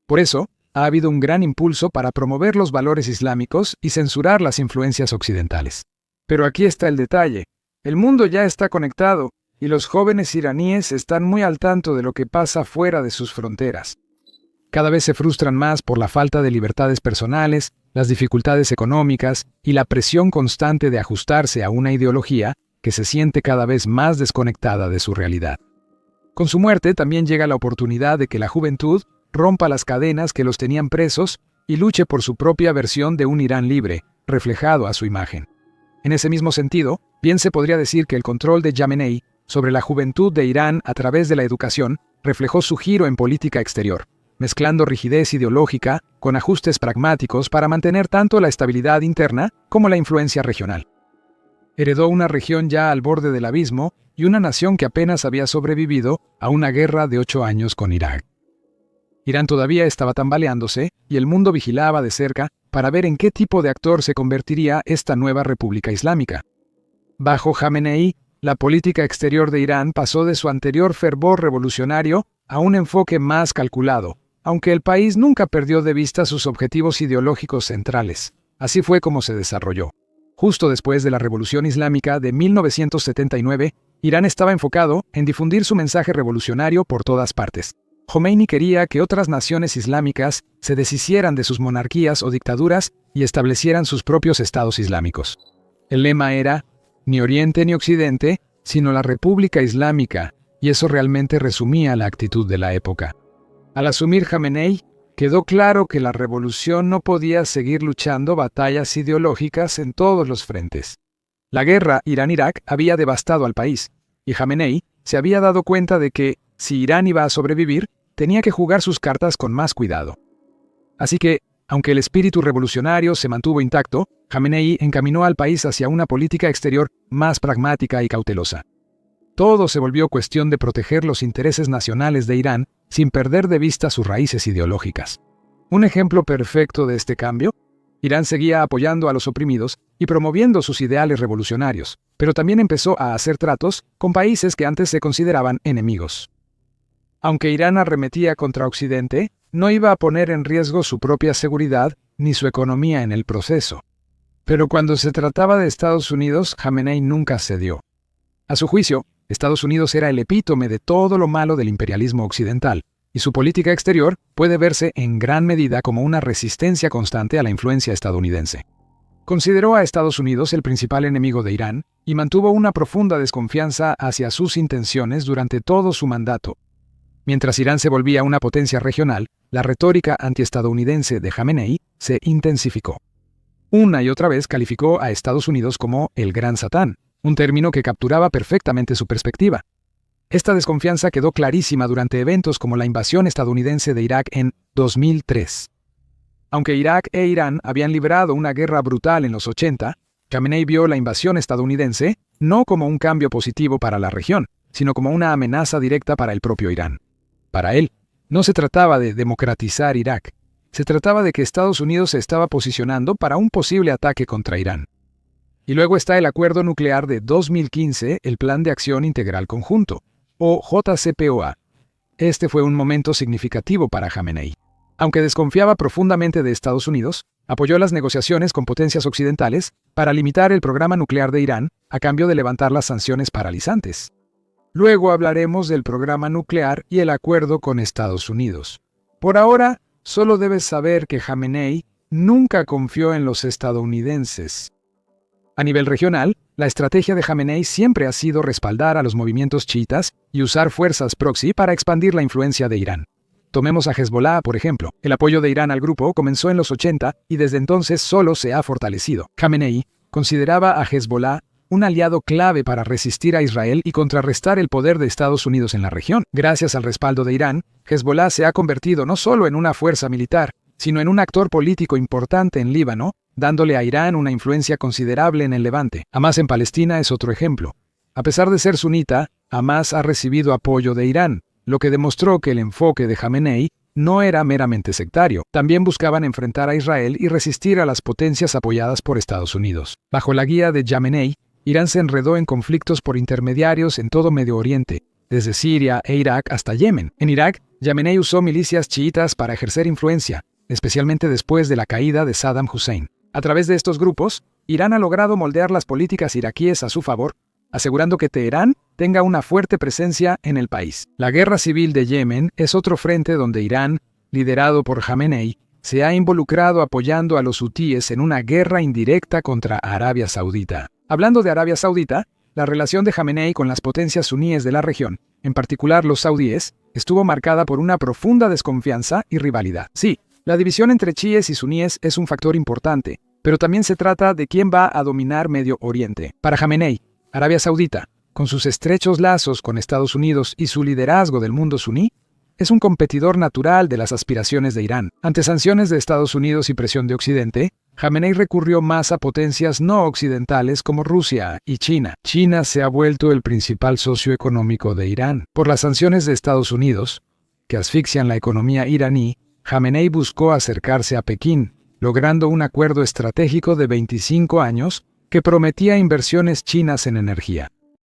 Por eso, ha habido un gran impulso para promover los valores islámicos y censurar las influencias occidentales. Pero aquí está el detalle. El mundo ya está conectado, y los jóvenes iraníes están muy al tanto de lo que pasa fuera de sus fronteras. Cada vez se frustran más por la falta de libertades personales, las dificultades económicas y la presión constante de ajustarse a una ideología que se siente cada vez más desconectada de su realidad. Con su muerte también llega la oportunidad de que la juventud rompa las cadenas que los tenían presos y luche por su propia versión de un Irán libre, reflejado a su imagen. En ese mismo sentido, bien se podría decir que el control de Jamenei sobre la juventud de Irán a través de la educación reflejó su giro en política exterior, mezclando rigidez ideológica con ajustes pragmáticos para mantener tanto la estabilidad interna como la influencia regional. Heredó una región ya al borde del abismo y una nación que apenas había sobrevivido a una guerra de 8 años con Irak. Irán todavía estaba tambaleándose y el mundo vigilaba de cerca para ver en qué tipo de actor se convertiría esta nueva república islámica. Bajo Jamenei, la política exterior de Irán pasó de su anterior fervor revolucionario a un enfoque más calculado, aunque el país nunca perdió de vista sus objetivos ideológicos centrales. Así fue como se desarrolló. Justo después de la Revolución Islámica de 1979, Irán estaba enfocado en difundir su mensaje revolucionario por todas partes. Khomeini quería que otras naciones islámicas se deshicieran de sus monarquías o dictaduras y establecieran sus propios estados islámicos. El lema era, ni Oriente ni Occidente, sino la República Islámica, y eso realmente resumía la actitud de la época. Al asumir Jamenei, quedó claro que la revolución no podía seguir luchando batallas ideológicas en todos los frentes. La guerra Irán-Irak había devastado al país, y Jamenei se había dado cuenta de que, si Irán iba a sobrevivir, tenía que jugar sus cartas con más cuidado. Así que, aunque el espíritu revolucionario se mantuvo intacto, Jamenei encaminó al país hacia una política exterior más pragmática y cautelosa. Todo se volvió cuestión de proteger los intereses nacionales de Irán sin perder de vista sus raíces ideológicas. Un ejemplo perfecto de este cambio: Irán seguía apoyando a los oprimidos y promoviendo sus ideales revolucionarios, pero también empezó a hacer tratos con países que antes se consideraban enemigos. Aunque Irán arremetía contra Occidente, no iba a poner en riesgo su propia seguridad ni su economía en el proceso. Pero cuando se trataba de Estados Unidos, Jamenei nunca cedió. A su juicio, Estados Unidos era el epítome de todo lo malo del imperialismo occidental, y su política exterior puede verse en gran medida como una resistencia constante a la influencia estadounidense. Consideró a Estados Unidos el principal enemigo de Irán y mantuvo una profunda desconfianza hacia sus intenciones durante todo su mandato. Mientras Irán se volvía una potencia regional, la retórica antiestadounidense de Jamenei se intensificó. Una y otra vez calificó a Estados Unidos como el Gran Satán, un término que capturaba perfectamente su perspectiva. Esta desconfianza quedó clarísima durante eventos como la invasión estadounidense de Irak en 2003. Aunque Irak e Irán habían librado una guerra brutal en los 80, Jamenei vio la invasión estadounidense no como un cambio positivo para la región, sino como una amenaza directa para el propio Irán. Para él, no se trataba de democratizar Irak, se trataba de que Estados Unidos se estaba posicionando para un posible ataque contra Irán. Y luego está el Acuerdo Nuclear de 2015, el Plan de Acción Integral Conjunto, o JCPOA. Este fue un momento significativo para Jamenei. Aunque desconfiaba profundamente de Estados Unidos, apoyó las negociaciones con potencias occidentales para limitar el programa nuclear de Irán a cambio de levantar las sanciones paralizantes. Luego hablaremos del programa nuclear y el acuerdo con Estados Unidos. Por ahora, solo debes saber que Jamenei nunca confió en los estadounidenses. A nivel regional, la estrategia de Jamenei siempre ha sido respaldar a los movimientos chiitas y usar fuerzas proxy para expandir la influencia de Irán. Tomemos a Hezbollah, por ejemplo. El apoyo de Irán al grupo comenzó en los 80 y desde entonces solo se ha fortalecido. Jamenei consideraba a Hezbollah un aliado clave para resistir a Israel y contrarrestar el poder de Estados Unidos en la región. Gracias al respaldo de Irán, Hezbollah se ha convertido no solo en una fuerza militar, sino en un actor político importante en Líbano, dándole a Irán una influencia considerable en el Levante. Hamas en Palestina es otro ejemplo. A pesar de ser sunita, Hamas ha recibido apoyo de Irán, lo que demostró que el enfoque de Jamenei no era meramente sectario. También buscaban enfrentar a Israel y resistir a las potencias apoyadas por Estados Unidos. Bajo la guía de Jamenei, Irán se enredó en conflictos por intermediarios en todo Medio Oriente, desde Siria e Irak hasta Yemen. En Irak, Jamenei usó milicias chiitas para ejercer influencia, especialmente después de la caída de Saddam Hussein. A través de estos grupos, Irán ha logrado moldear las políticas iraquíes a su favor, asegurando que Teherán tenga una fuerte presencia en el país. La guerra civil de Yemen es otro frente donde Irán, liderado por Jamenei, se ha involucrado apoyando a los hutíes en una guerra indirecta contra Arabia Saudita. Hablando de Arabia Saudita, la relación de Jamenei con las potencias suníes de la región, en particular los saudíes, estuvo marcada por una profunda desconfianza y rivalidad. Sí, la división entre chiíes y suníes es un factor importante, pero también se trata de quién va a dominar Medio Oriente. Para Jamenei, Arabia Saudita, con sus estrechos lazos con Estados Unidos y su liderazgo del mundo suní, es un competidor natural de las aspiraciones de Irán. Ante sanciones de Estados Unidos y presión de Occidente, Jamenei recurrió más a potencias no occidentales como Rusia y China. China se ha vuelto el principal socio económico de Irán. Por las sanciones de Estados Unidos, que asfixian la economía iraní, Jamenei buscó acercarse a Pekín, logrando un acuerdo estratégico de 25 años que prometía inversiones chinas en energía.